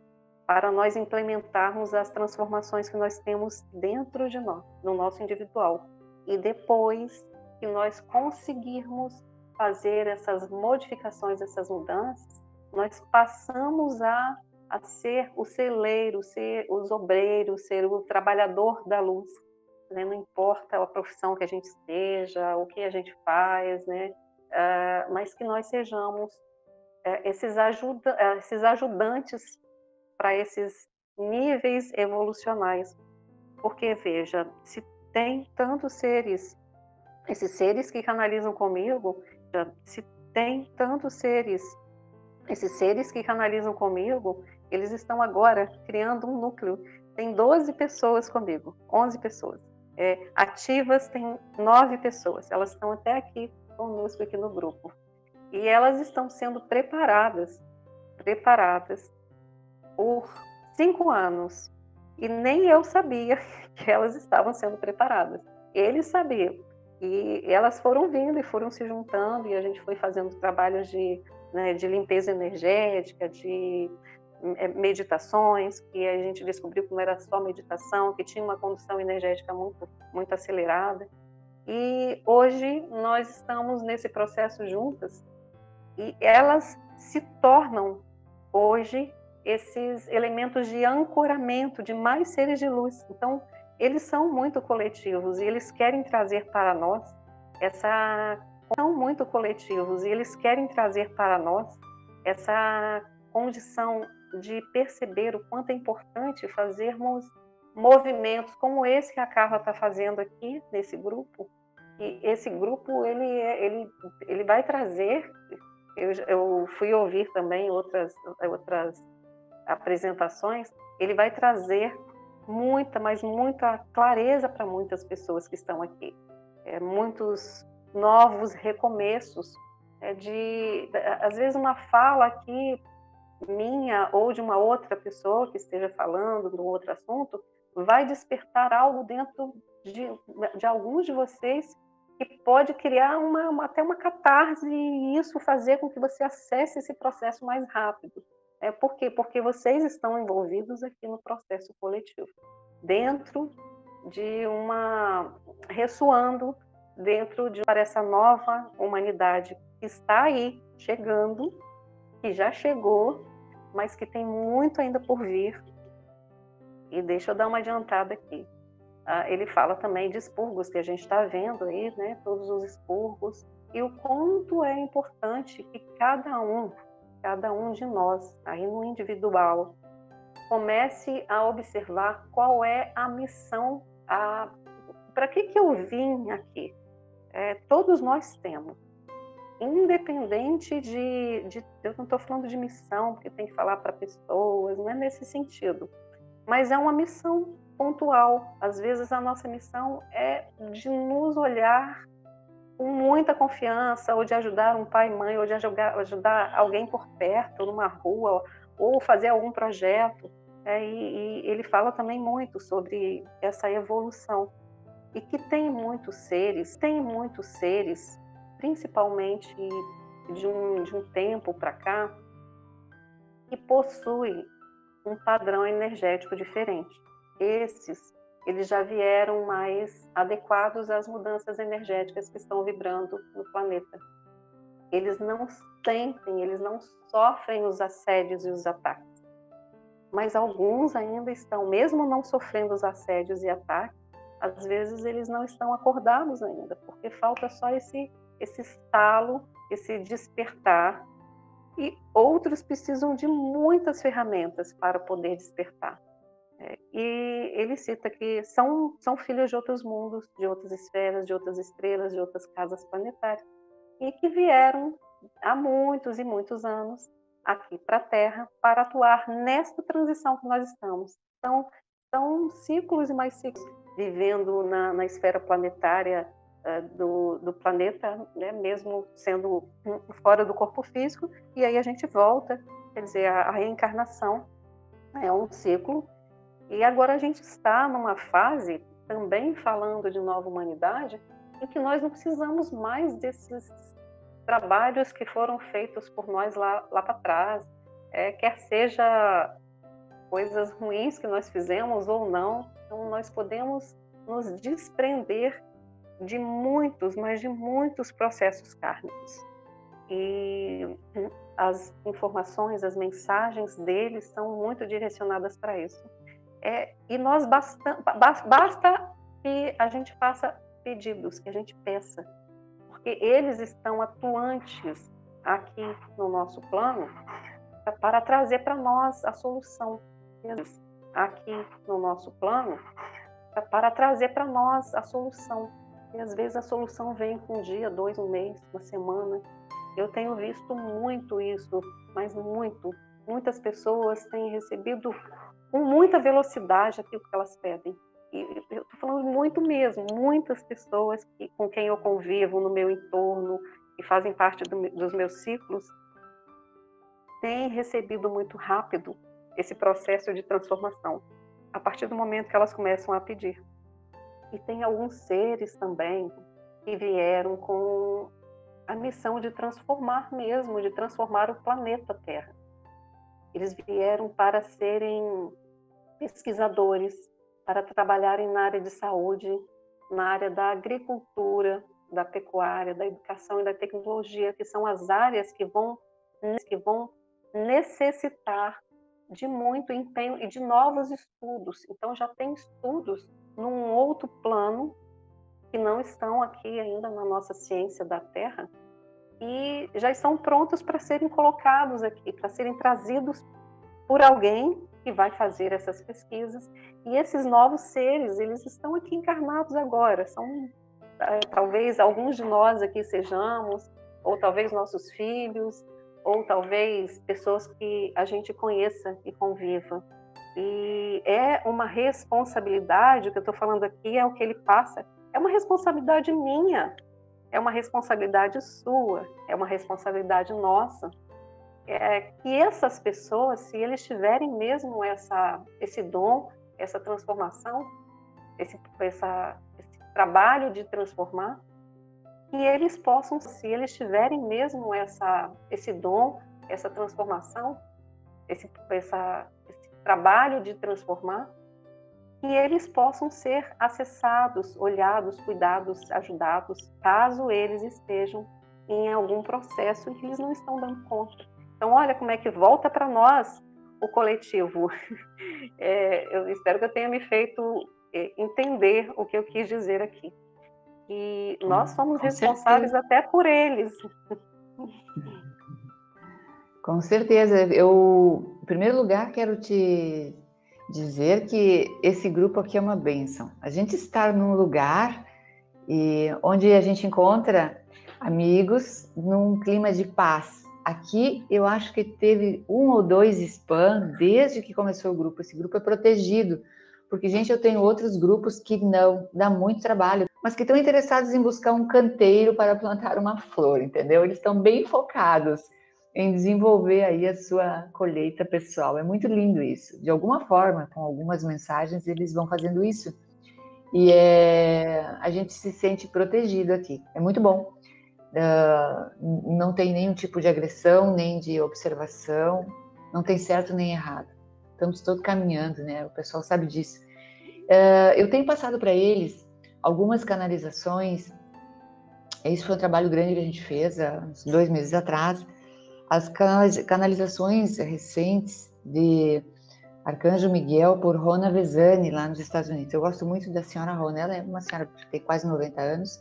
para nós implementarmos as transformações que nós temos dentro de nós, no nosso individual. E depois que nós conseguirmos fazer essas modificações, essas mudanças, nós passamos a ser o celeiro, ser os obreiros, ser o trabalhador da luz, né? Não importa a profissão que a gente esteja, o que a gente faz, né? Mas que nós sejamos esses ajudantes para esses níveis evolucionais. Porque, veja, se tem tantos seres, esses seres que canalizam comigo, se tem tantos seres, esses seres que canalizam comigo, eles estão agora criando um núcleo. Tem 12 pessoas comigo, 11 pessoas. Ativas tem 9 pessoas, elas estão até aqui conosco aqui no grupo. E elas estão sendo preparadas por 5 anos. E nem eu sabia que elas estavam sendo preparadas. Eles sabiam. E elas foram vindo e foram se juntando, e a gente foi fazendo trabalhos de limpeza energética, de meditações, que a gente descobriu que não era só meditação, que tinha uma condução energética muito, muito acelerada. E hoje nós estamos nesse processo juntas, e elas se tornam hoje esses elementos de ancoramento de mais seres de luz. Então, eles são muito coletivos e eles querem trazer para nós essa condição de perceber o quanto é importante fazermos movimentos como esse que a Carla está fazendo aqui nesse grupo. E esse grupo ele vai trazer. Eu fui ouvir também outras apresentações. Ele vai trazer mas muita clareza para muitas pessoas que estão aqui. Muitos novos recomeços, às vezes uma fala aqui minha ou de uma outra pessoa que esteja falando de um outro assunto vai despertar algo dentro de alguns de vocês que pode criar até uma catarse, e isso fazer com que você acesse esse processo mais rápido. Por quê? Porque vocês estão envolvidos aqui no processo coletivo, dentro de uma ressoando dentro para essa nova humanidade que está aí chegando, que já chegou, mas que tem muito ainda por vir. E deixa eu dar uma adiantada aqui. Ele fala também de expurgos que a gente está vendo aí, né? Todos os expurgos, e o quanto é importante que cada um de nós, aí no individual, comece a observar qual é a missão, para que eu vim aqui. Todos nós temos, independente eu não estou falando de missão, porque tem que falar para pessoas, não é nesse sentido, mas é uma missão pontual. Às vezes a nossa missão é de nos olhar com muita confiança, ou de ajudar um pai e mãe, ou de ajudar alguém por perto, numa rua, ou fazer algum projeto. E ele fala também muito sobre essa evolução. E que tem muitos seres, principalmente de um tempo para cá, que possuem um padrão energético diferente. Eles já vieram mais adequados às mudanças energéticas que estão vibrando no planeta. Eles não sentem, eles não sofrem os assédios e os ataques. Mas alguns ainda estão, mesmo não sofrendo os assédios e ataques, às vezes eles não estão acordados ainda, porque falta só esse estalo, esse despertar. E outros precisam de muitas ferramentas para poder despertar. E ele cita que são filhos de outros mundos, de outras esferas, de outras estrelas, de outras casas planetárias, e que vieram há muitos e muitos anos aqui para a Terra para atuar nesta transição que nós estamos. Então, são ciclos e mais ciclos vivendo na esfera planetária do planeta, né, mesmo sendo fora do corpo físico, e aí a gente volta, quer dizer, a reencarnação é um ciclo. E agora a gente está numa fase, também falando de nova humanidade, em que nós não precisamos mais desses trabalhos que foram feitos por nós lá para trás, quer seja coisas ruins que nós fizemos ou não. Então nós podemos nos desprender de muitos, mas de muitos processos kármicos. E as informações, as mensagens deles são muito direcionadas para isso. E nós basta que a gente faça pedidos, que a gente peça, porque eles estão atuantes aqui no nosso plano para trazer para nós a solução. Aqui no nosso plano para trazer para nós a solução. E às vezes a solução vem com um dia, 2, um mês, uma semana. Eu tenho visto muito isso, mas muitas pessoas têm recebido com muita velocidade aquilo que elas pedem. E eu estou falando muito mesmo, muitas pessoas com quem eu convivo no meu entorno, que fazem parte dos meus ciclos, têm recebido muito rápido esse processo de transformação, a partir do momento que elas começam a pedir. E tem alguns seres também que vieram com a missão de transformar mesmo, de transformar o planeta Terra. Eles vieram para serem pesquisadores, para trabalharem na área de saúde, na área da agricultura, da pecuária, da educação e da tecnologia, que são as áreas que vão necessitar de muito empenho e de novos estudos. Então já tem estudos num outro plano que não estão aqui ainda na nossa ciência da Terra e já estão prontos para serem colocados aqui, para serem trazidos por alguém que vai fazer essas pesquisas. E esses novos seres, eles estão aqui encarnados agora. São talvez alguns de nós aqui sejamos, ou talvez nossos filhos, ou talvez pessoas que a gente conheça e conviva. E é uma responsabilidade, o que eu estou falando aqui é o que ele passa, é uma responsabilidade minha, é uma responsabilidade sua, é uma responsabilidade nossa. Que essas pessoas, se eles tiverem mesmo esse dom, essa transformação, esse trabalho de transformar, que eles possam, se eles tiverem mesmo esse dom, essa transformação, esse trabalho de transformar, que eles possam ser acessados, olhados, cuidados, ajudados, caso eles estejam em algum processo em que eles não estão dando conta. Então, olha como é que volta para nós o coletivo. Eu espero que eu tenha me feito entender o que eu quis dizer aqui. E nós somos Com responsáveis certeza. até por eles. Com certeza. Eu, em primeiro lugar, quero te dizer que esse grupo aqui é uma bênção. A gente estar num lugar onde a gente encontra amigos num clima de paz. Aqui eu acho que teve 1 ou 2 spam desde que começou o grupo. Esse grupo é protegido, porque, gente, eu tenho outros grupos que não, dá muito trabalho, mas que estão interessados em buscar um canteiro para plantar uma flor, entendeu? Eles estão bem focados em desenvolver aí a sua colheita pessoal. É muito lindo isso. De alguma forma, com algumas mensagens, eles vão fazendo isso. E a gente se sente protegido aqui. É muito bom. Não tem nenhum tipo de agressão, nem de observação. Não tem certo nem errado. Estamos todos caminhando, né? O pessoal sabe disso. Eu tenho passado para eles algumas canalizações. Isso foi um trabalho grande que a gente fez há uns 2 meses atrás. As canalizações recentes de Arcanjo Miguel por Rona Vezani, lá nos Estados Unidos. Eu gosto muito da senhora Rona, ela é uma senhora que tem quase 90 anos,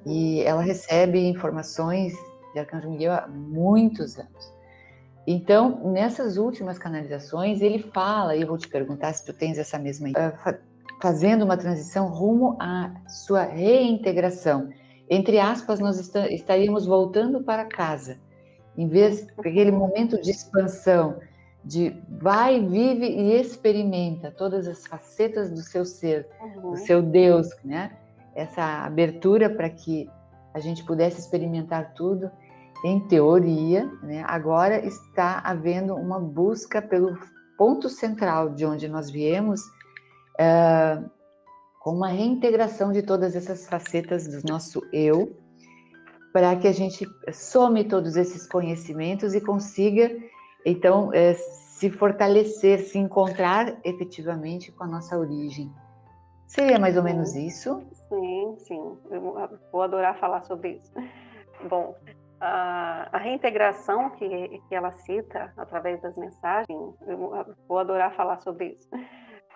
e ela recebe informações de Arcanjo Miguel há muitos anos. Então, nessas últimas canalizações, ele fala, e eu vou te perguntar se tu tens essa mesma fazendo uma transição rumo à sua reintegração. Entre aspas, nós estaríamos voltando para casa, em vez daquele momento de expansão, de vai, vive e experimenta todas as facetas do seu ser, do seu Deus, né? Essa abertura para que a gente pudesse experimentar tudo, em teoria, né? Agora está havendo uma busca pelo ponto central de onde nós viemos, com uma reintegração de todas essas facetas do nosso eu, para que a gente some todos esses conhecimentos e consiga, então, se fortalecer, se encontrar efetivamente com a nossa origem. Seria mais ou menos isso? Sim, sim. Eu vou adorar falar sobre isso. Bom, a reintegração que ela cita através das mensagens, eu vou adorar falar sobre isso.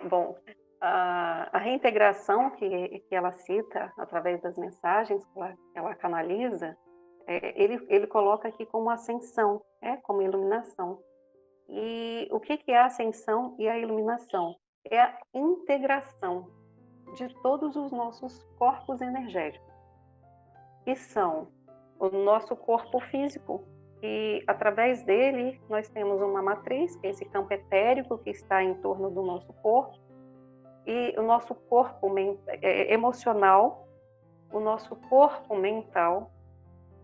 Bom, a reintegração que ela cita através das mensagens que ela canaliza, ele coloca aqui como ascensão, como iluminação. E o que é a ascensão e a iluminação? É a integração de todos os nossos corpos energéticos, que são o nosso corpo físico, e através dele nós temos uma matriz, que é esse campo etérico que está em torno do nosso corpo, e o nosso corpo emocional, o nosso corpo mental,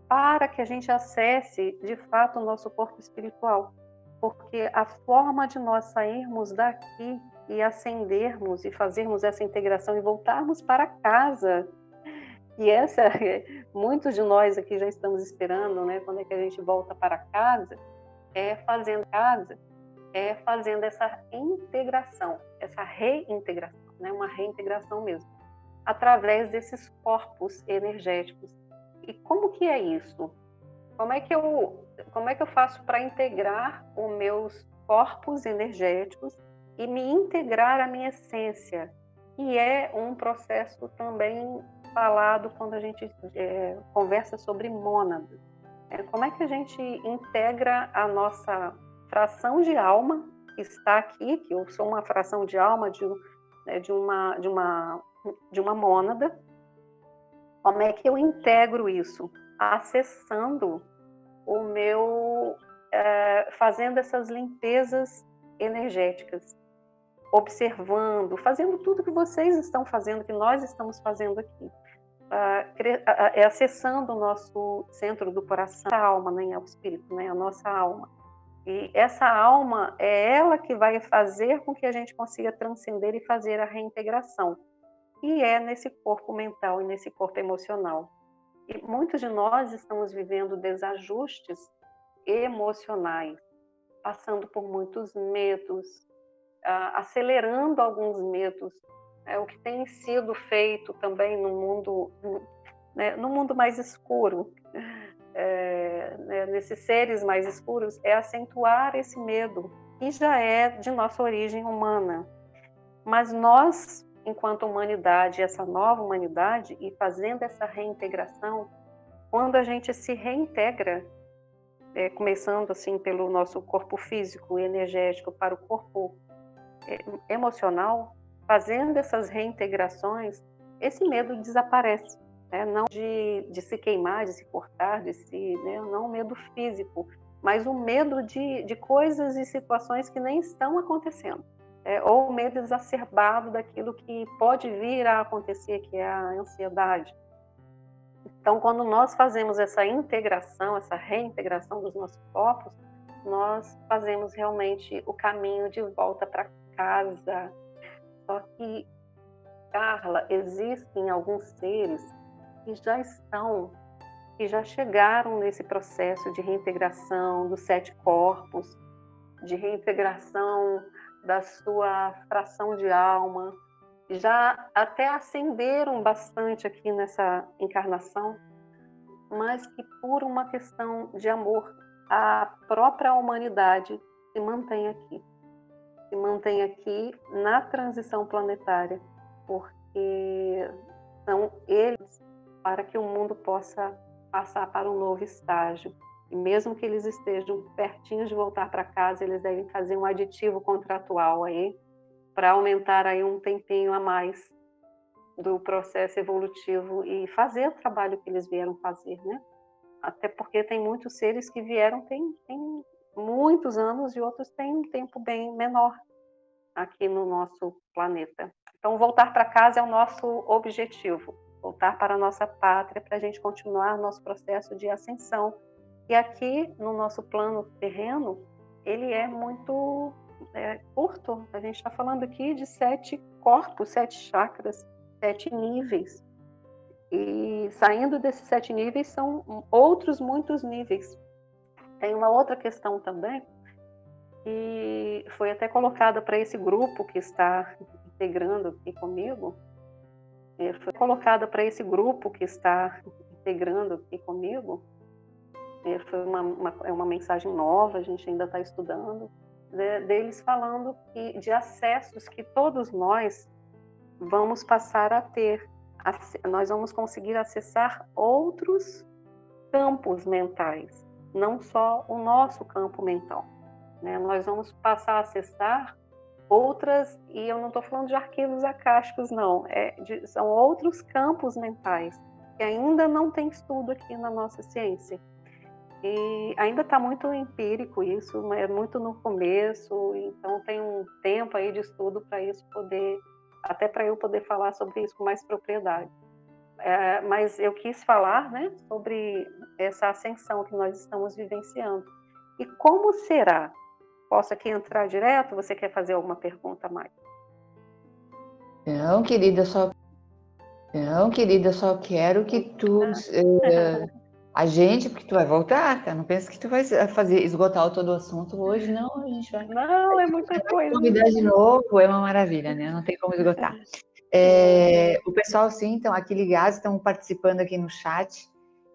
para que a gente acesse de fato o nosso corpo espiritual. Porque a forma de nós sairmos daqui e ascendermos e fazermos essa integração e voltarmos para casa, e essa, muitos de nós aqui já estamos esperando, né? Quando é que a gente volta para casa? Fazendo essa integração, essa reintegração, né? Uma reintegração mesmo, através desses corpos energéticos. E como que é isso? Como é que eu faço para integrar os meus corpos energéticos e me integrar à minha essência? Que é um processo também falado quando a gente conversa sobre mônadas. Como é que a gente integra a nossa fração de alma, que está aqui, que eu sou uma fração de alma de uma mônada? Como é que eu integro isso? Acessando o meu, fazendo essas limpezas energéticas, observando, fazendo tudo que vocês estão fazendo, que nós estamos fazendo aqui, acessando o nosso centro do coração, a alma, né, é o espírito, né, a nossa alma. E essa alma é ela que vai fazer com que a gente consiga transcender e fazer a reintegração. E é nesse corpo mental e nesse corpo emocional. E muitos de nós estamos vivendo desajustes emocionais, passando por muitos medos, acelerando alguns medos. O que tem sido feito também no mundo, né, no mundo mais escuro, né, nesses seres mais escuros, é acentuar esse medo, que já é de nossa origem humana. Mas nós, enquanto humanidade, essa nova humanidade, e fazendo essa reintegração, quando a gente se reintegra, começando assim pelo nosso corpo físico e energético para o corpo emocional, fazendo essas reintegrações, esse medo desaparece, né? Não de se queimar, de se cortar, né? Não o medo físico, mas o medo de coisas e situações que nem estão acontecendo, ou o medo exacerbado daquilo que pode vir a acontecer, que é a ansiedade. Então, quando nós fazemos essa integração, essa reintegração dos nossos corpos, nós fazemos realmente o caminho de volta para casa. Só que, Carla, existem alguns seres que já chegaram nesse processo de reintegração dos 7 corpos, de reintegração da sua fração de alma, já até ascenderam bastante aqui nessa encarnação, mas que por uma questão de amor à própria humanidade se mantém aqui na transição planetária, porque são eles para que o mundo possa passar para um novo estágio. E mesmo que eles estejam pertinho de voltar para casa, eles devem fazer um aditivo contratual aí para aumentar aí um tempinho a mais do processo evolutivo e fazer o trabalho que eles vieram fazer, né? Até porque tem muitos seres que vieram tem muitos anos e outros têm um tempo bem menor aqui no nosso planeta. Então, voltar para casa é o nosso objetivo, voltar para a nossa pátria para a gente continuar nosso processo de ascensão. E aqui, no nosso plano terreno, ele é muito curto. A gente está falando aqui de 7 corpos, 7 chakras, 7 níveis. E saindo desses 7 níveis são outros muitos níveis. Tem uma outra questão também, que foi até colocada para esse grupo que está integrando aqui comigo. Foi colocada para esse grupo que está integrando aqui comigo. Foi uma mensagem nova, a gente ainda está estudando, deles falando de acessos que todos nós vamos passar a ter. Nós vamos conseguir acessar outros campos mentais, não só o nosso campo mental, né? Nós vamos passar a acessar outras, e eu não estou falando de arquivos acásticos, não, são outros campos mentais que ainda não tem estudo aqui na nossa ciência. E ainda está muito empírico isso, é muito no começo, então tem um tempo aí de estudo para isso poder, até para eu poder falar sobre isso com mais propriedade. Mas eu quis falar, né, sobre essa ascensão que nós estamos vivenciando. E como será? Posso aqui entrar direto? Você quer fazer alguma pergunta mais? Não, querida, eu só quero que tu a gente, porque tu vai voltar, tá? Não pensa que tu vai esgotar todo o assunto hoje, não, a gente vai. Não, é muita coisa. Convidar de novo é uma maravilha, né? Não tem como esgotar. O pessoal, sim, estão aqui ligados, estão participando aqui no chat.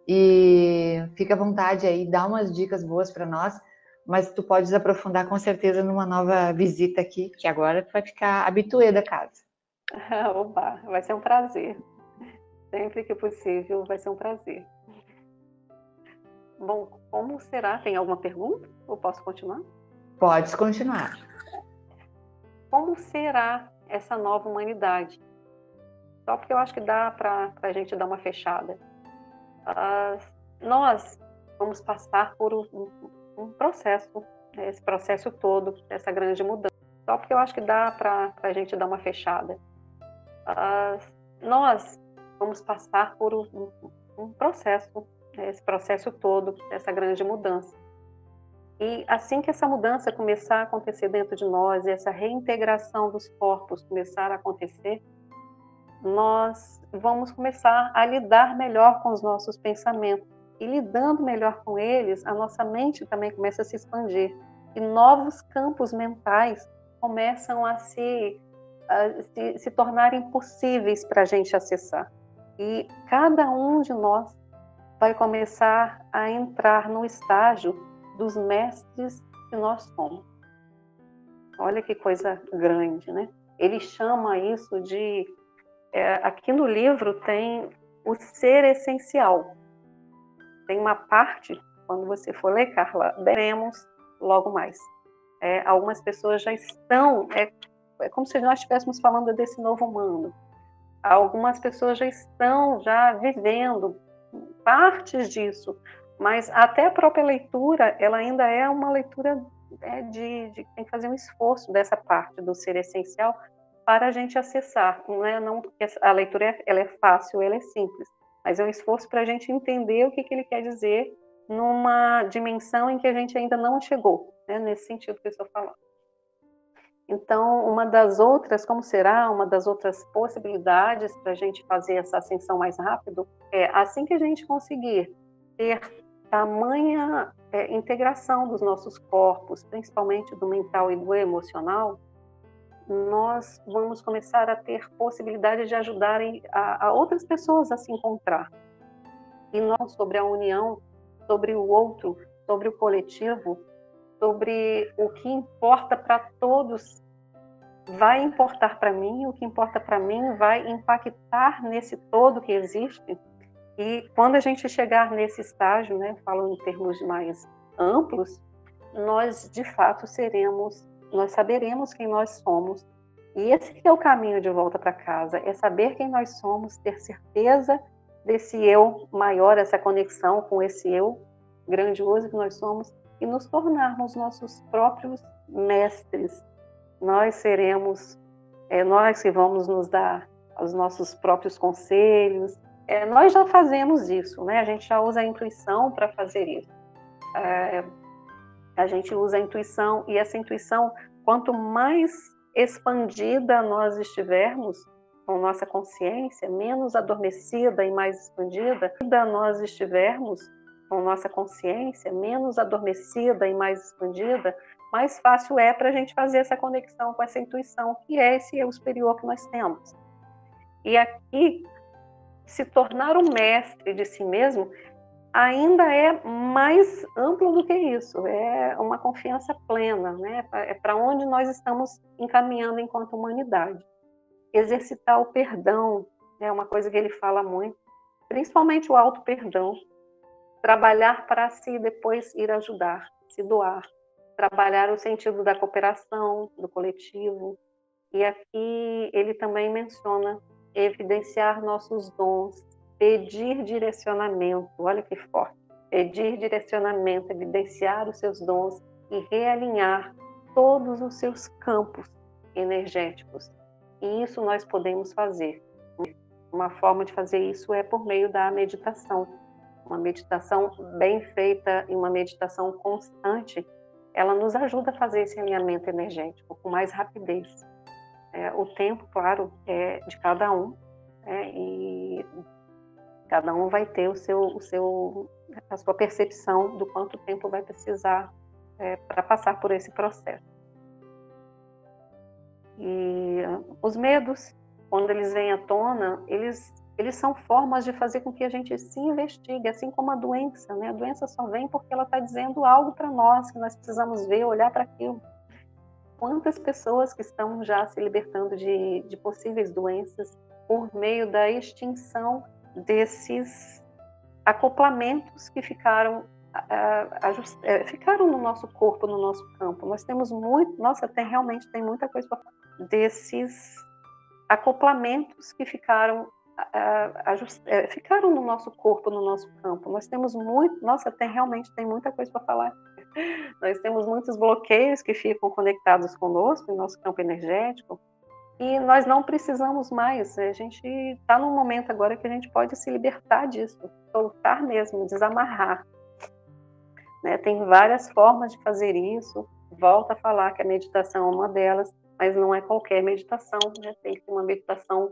E fica à vontade aí, dá umas dicas boas para nós, mas tu podes aprofundar com certeza numa nova visita aqui, que agora tu vai ficar habituê da casa. Oba, vai ser um prazer. Sempre que possível, vai ser um prazer. Bom, como será? Tem alguma pergunta? Ou posso continuar? Podes continuar. Como será essa nova humanidade? Só porque eu acho que dá para a gente dar uma fechada. Nós vamos passar por um processo, esse processo todo, essa grande mudança. Só porque eu acho que dá para a gente dar uma fechada. Nós vamos passar por um processo, esse processo todo, essa grande mudança. E assim que essa mudança começar a acontecer dentro de nós, essa reintegração dos corpos começar a acontecer, nós vamos começar a lidar melhor com os nossos pensamentos. E lidando melhor com eles, a nossa mente também começa a se expandir. E novos campos mentais começam a se tornarem possíveis para a gente acessar. E cada um de nós vai começar a entrar no estágio dos mestres que nós somos. Olha que coisa grande, né? Ele chama isso de... aqui no livro tem o ser essencial. Tem uma parte, quando você for ler, Carla, veremos logo mais. Algumas pessoas já estão... É como se nós estivéssemos falando desse novo mundo. Algumas pessoas já estão vivendo partes disso, mas até a própria leitura, ela ainda é uma leitura de tem que fazer um esforço dessa parte do ser essencial para a gente acessar. Não, a leitura ela é fácil, ela é simples, mas é um esforço para a gente entender o que ele quer dizer numa dimensão em que a gente ainda não chegou, né, nesse sentido que eu estou falando. Então, uma das outras possibilidades para a gente fazer essa ascensão mais rápido é assim que a gente conseguir ter tamanha integração dos nossos corpos, principalmente do mental e do emocional, nós vamos começar a ter possibilidade de ajudarem a outras pessoas a se encontrar. E não sobre a união, sobre o outro, sobre o coletivo, sobre o que importa para todos, vai importar para mim, o que importa para mim vai impactar nesse todo que existe. E quando a gente chegar nesse estágio, né, falo em termos mais amplos, nós de fato nós saberemos quem nós somos. E esse que é o caminho de volta para casa, é saber quem nós somos, ter certeza desse eu maior, essa conexão com esse eu grandioso que nós somos, e nos tornarmos nossos próprios mestres. Nós seremos, nós que vamos nos dar os nossos próprios conselhos. Nós já fazemos isso, né? A gente já usa a intuição para fazer isso. A gente usa a intuição, e essa intuição, quanto mais expandida nós estivermos com nossa consciência, menos adormecida e mais expandida, nós estivermos com nossa consciência menos adormecida e mais expandida, mais fácil é para a gente fazer essa conexão com essa intuição, que é esse eu superior que nós temos. E aqui, se tornar o mestre de si mesmo ainda é mais amplo do que isso, é uma confiança plena, né? É para onde nós estamos encaminhando enquanto humanidade. Exercitar o perdão é uma coisa que ele fala muito, principalmente o auto-perdão. Trabalhar para si depois ir ajudar, se doar. Trabalhar o sentido da cooperação, do coletivo. E aqui ele também menciona evidenciar nossos dons, pedir direcionamento. Olha que forte. Pedir direcionamento, evidenciar os seus dons e realinhar todos os seus campos energéticos. E isso nós podemos fazer. Uma forma de fazer isso é por meio da meditação. Uma meditação bem feita e uma meditação constante, ela nos ajuda a fazer esse alinhamento energético com mais rapidez. O tempo, claro, é de cada um, e cada um vai ter a sua percepção do quanto tempo vai precisar para passar por esse processo. E os medos, quando eles vêm à tona, eles são formas de fazer com que a gente se investigue, assim como a doença, né? A doença só vem porque ela está dizendo algo para nós, que nós precisamos ver, olhar para aquilo. Quantas pessoas que estão já se libertando de possíveis doenças por meio da extinção desses acoplamentos que ficaram no nosso corpo, no nosso campo. Nós temos realmente tem muita coisa para falar. Desses acoplamentos que ficaram no nosso corpo, no nosso campo. Nós temos realmente tem muita coisa para falar. Nós temos muitos bloqueios que ficam conectados conosco, no nosso campo energético, e nós não precisamos mais. A gente está num momento agora que a gente pode se libertar disso, soltar mesmo, desamarrar. Né? Tem várias formas de fazer isso. Volto a falar que a meditação é uma delas, mas não é qualquer meditação, né? Tem que ser uma meditação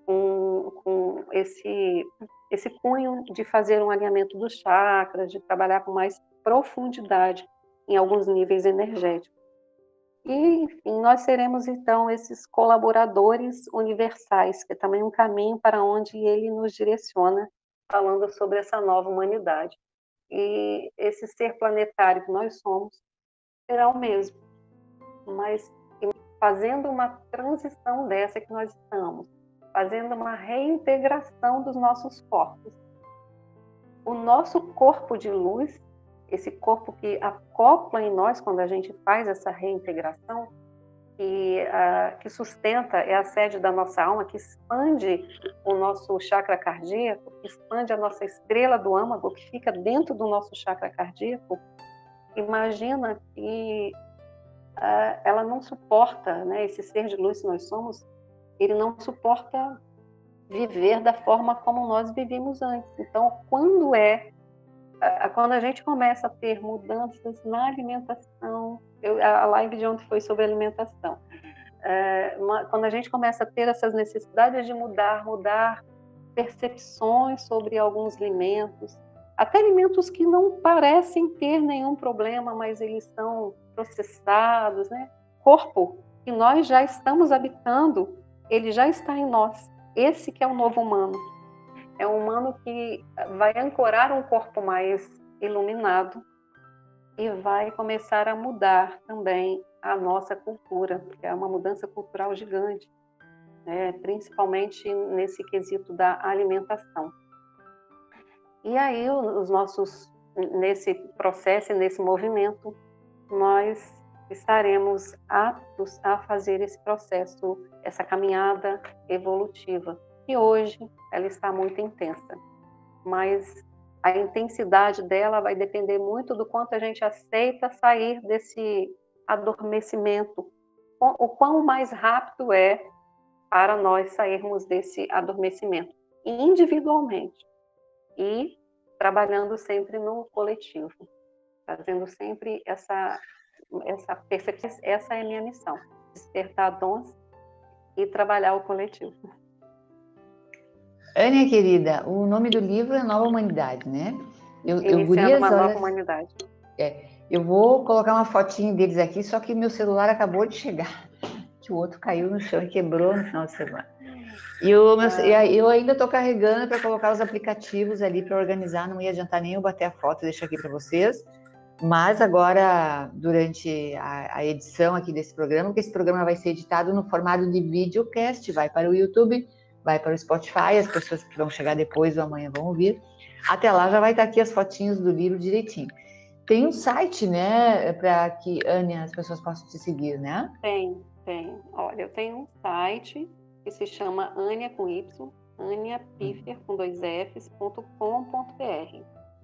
com esse cunho de fazer um alinhamento dos chakras, de trabalhar com mais profundidade em alguns níveis energéticos. E, enfim, nós seremos, então, esses colaboradores universais, que é também um caminho para onde ele nos direciona, falando sobre essa nova humanidade. E esse ser planetário que nós somos será o mesmo, mas fazendo uma transição dessa que nós estamos, fazendo uma reintegração dos nossos corpos. O nosso corpo de luz, esse corpo que acopla em nós quando a gente faz essa reintegração, que sustenta, é a sede da nossa alma, que expande o nosso chakra cardíaco, que expande a nossa estrela do âmago, que fica dentro do nosso chakra cardíaco. Imagina que ela não suporta, né, esse ser de luz que nós somos, ele não suporta viver da forma como nós vivíamos antes. Então, quando a gente começa a ter mudanças na alimentação, a live de ontem foi sobre alimentação. Quando a gente começa a ter essas necessidades de mudar percepções sobre alguns alimentos, até alimentos que não parecem ter nenhum problema, mas eles são processados, né? Corpo que nós já estamos habitando, ele já está em nós. Esse que é o novo humano. É um humano que vai ancorar um corpo mais iluminado e vai começar a mudar também a nossa cultura, porque é uma mudança cultural gigante, né? Principalmente nesse quesito da alimentação. E aí, nesse processo e nesse movimento, nós estaremos aptos a fazer esse processo, essa caminhada evolutiva. E hoje ela está muito intensa, mas a intensidade dela vai depender muito do quanto a gente aceita sair desse adormecimento, o quão mais rápido é para nós sairmos desse adormecimento, individualmente, e trabalhando sempre no coletivo, fazendo sempre essa percepção. Essa é a minha missão, despertar dons e trabalhar o coletivo. Ania, querida, o nome do livro é Nova Humanidade, né? Iniciando uma nova humanidade. Eu vou colocar uma fotinho deles aqui, só que meu celular acabou de chegar, que o outro caiu no chão e quebrou no final de semana. E eu ainda estou carregando para colocar os aplicativos ali para organizar, não ia adiantar nem eu bater a foto e deixar aqui para vocês. Mas agora, durante a edição aqui desse programa, porque esse programa vai ser editado no formato de videocast, vai para o YouTube, vai para o Spotify, as pessoas que vão chegar depois ou amanhã vão ouvir. Até lá já vai estar aqui as fotinhos do livro direitinho. Tem um site, né, para que, Ania, as pessoas possam te seguir, né? Tem. Olha, eu tenho um site que se chama Ania com Y, aniapiffer com 2 Fs.com.br.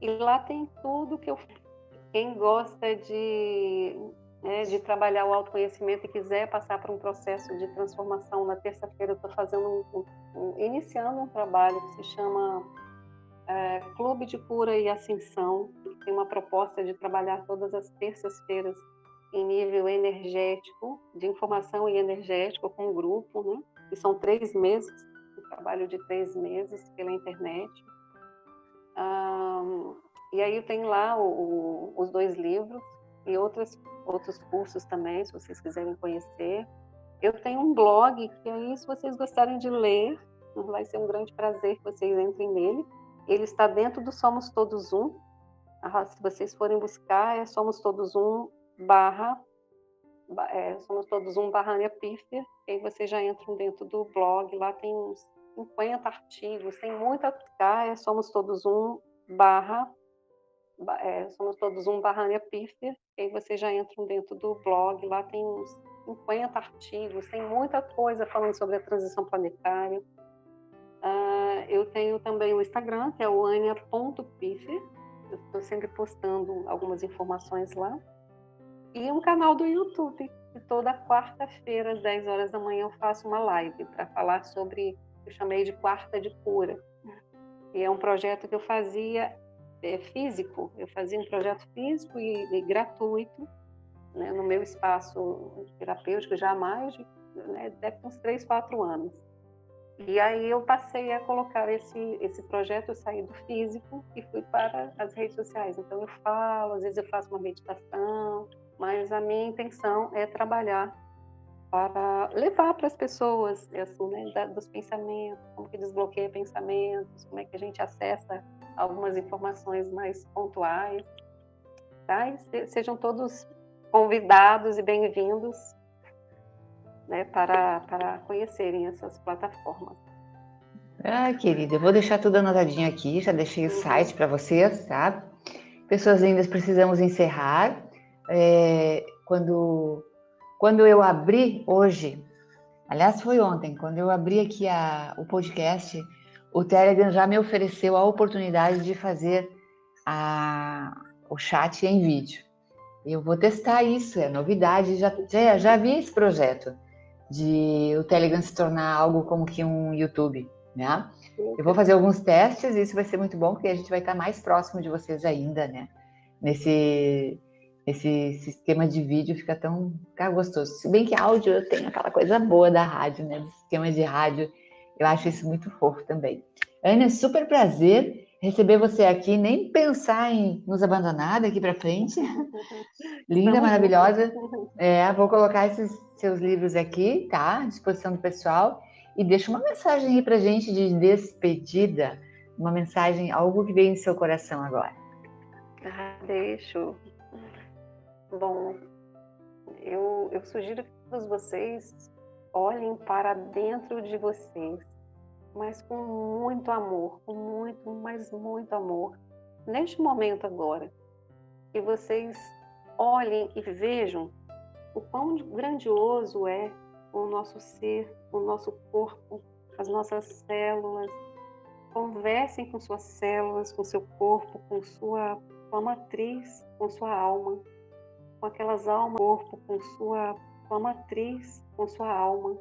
E lá tem tudo que quem gosta de trabalhar o autoconhecimento e quiser passar por um processo de transformação, na terça-feira eu estou iniciando um trabalho que se chama Clube de Cura e Ascensão. Tem uma proposta de trabalhar todas as terças-feiras em nível energético, de informação e energético, com um grupo, né? E são 3 meses, um trabalho de 3 meses pela internet. E aí eu tenho lá os 2 livros e outros cursos também, se vocês quiserem conhecer. Eu tenho um blog, que aí, se vocês gostarem de ler, vai ser um grande prazer que vocês entrem nele. Ele está dentro do Somos Todos Um. Se vocês forem buscar, é Somos Todos Um Somos Todos Um Ania Piffer, e aí vocês já entram dentro do blog. Lá tem uns 50 artigos, tem muita coisa. Somos Todos Um Somos Todos Um Ania Piffer, e aí vocês já entram dentro do blog. Lá tem uns 50 artigos, tem muita coisa falando sobre a transição planetária. Eu tenho também o Instagram, que é o ania.piffer. Eu estou sempre postando algumas informações lá. E um canal do YouTube, que toda quarta-feira, às 10 horas da manhã, eu faço uma live para falar sobre, eu chamei de Quarta de Cura. E é um projeto que eu fazia físico. Eu fazia um projeto físico e gratuito, né, no meu espaço terapêutico já há mais de, deve ter uns 3, 4 anos. E aí eu passei a colocar esse projeto, eu saí do físico e fui para as redes sociais. Então eu falo, às vezes eu faço uma meditação, mas a minha intenção é trabalhar para levar para as pessoas, assim, né, dos pensamentos, como que desbloqueia pensamentos, como é que a gente acessa algumas informações mais pontuais, tá? E sejam todos convidados e bem-vindos, né, para conhecerem essas plataformas. Ah, querida, eu vou deixar tudo anotadinho aqui, já deixei o site para vocês, tá? Pessoas lindas, precisamos encerrar. Quando eu abri hoje, aliás, foi ontem, quando eu abri aqui o podcast, o Telegram já me ofereceu a oportunidade de fazer o chat em vídeo. Eu vou testar isso, é novidade, já vi esse projeto de o Telegram se tornar algo como que um YouTube, né? Eu vou fazer alguns testes e isso vai ser muito bom, porque a gente vai estar mais próximo de vocês ainda, né? Esse sistema de vídeo fica gostoso. Se bem que áudio eu tenho aquela coisa boa da rádio, né? Do sistema de rádio, eu acho isso muito fofo também. Ana, super prazer receber você aqui, nem pensar em nos abandonar daqui para frente. Linda, maravilhosa. Vou colocar esses seus livros aqui, tá? À disposição do pessoal. E deixa uma mensagem aí pra gente de despedida. Uma mensagem, algo que veio em seu coração agora. Deixo. Bom, eu sugiro que todos vocês olhem para dentro de vocês, mas com muito amor, com muito, mas muito amor, neste momento agora. Que vocês olhem e vejam o quão grandioso é o nosso ser, o nosso corpo, as nossas células. Conversem com suas células, com seu corpo, com sua matriz, com sua alma, com aquelas almas, corpo, com sua matriz, com sua alma,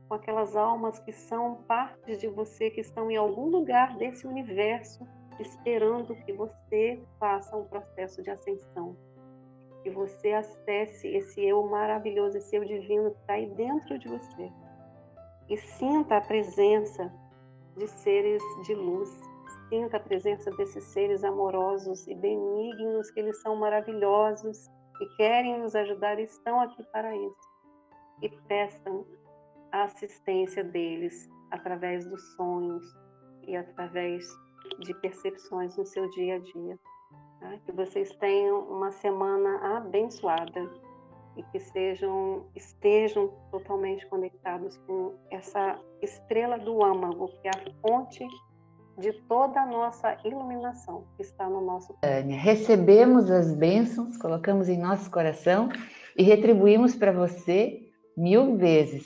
com aquelas almas que são partes de você, que estão em algum lugar desse universo, esperando que você faça um processo de ascensão, que você acesse esse eu maravilhoso, esse eu divino que está aí dentro de você, e sinta a presença de seres de luz, sinta a presença desses seres amorosos e benignos, que eles são maravilhosos e querem nos ajudar e estão aqui para isso. E peçam a assistência deles através dos sonhos e através de percepções no seu dia a dia. Tá? Que vocês tenham uma semana abençoada e que estejam totalmente conectados com essa estrela do âmago, que é a fonte de toda a nossa iluminação que está no nosso corpo. Recebemos as bênçãos, colocamos em nosso coração e retribuímos para você 1000 vezes.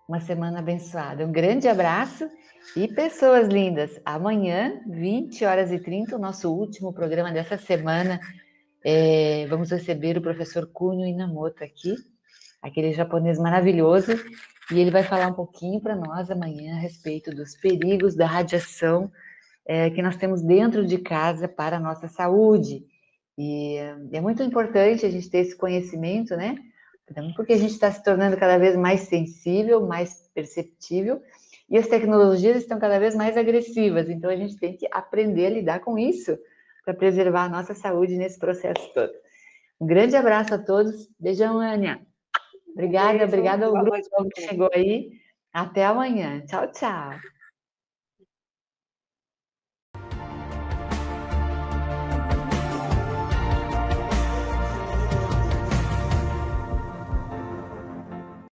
Uma semana abençoada. Um grande abraço e pessoas lindas. Amanhã, 20h30, o nosso último programa dessa semana. Vamos receber o professor Kunio Inamoto aqui, aquele japonês maravilhoso, e ele vai falar um pouquinho para nós amanhã a respeito dos perigos da radiação que nós temos dentro de casa para a nossa saúde. E é muito importante a gente ter esse conhecimento, né? Porque a gente está se tornando cada vez mais sensível, mais perceptível, e as tecnologias estão cada vez mais agressivas, então a gente tem que aprender a lidar com isso para preservar a nossa saúde nesse processo todo. Um grande abraço a todos. Beijão, Ania. Obrigada ao grupo que chegou aí. Até amanhã. Tchau, tchau.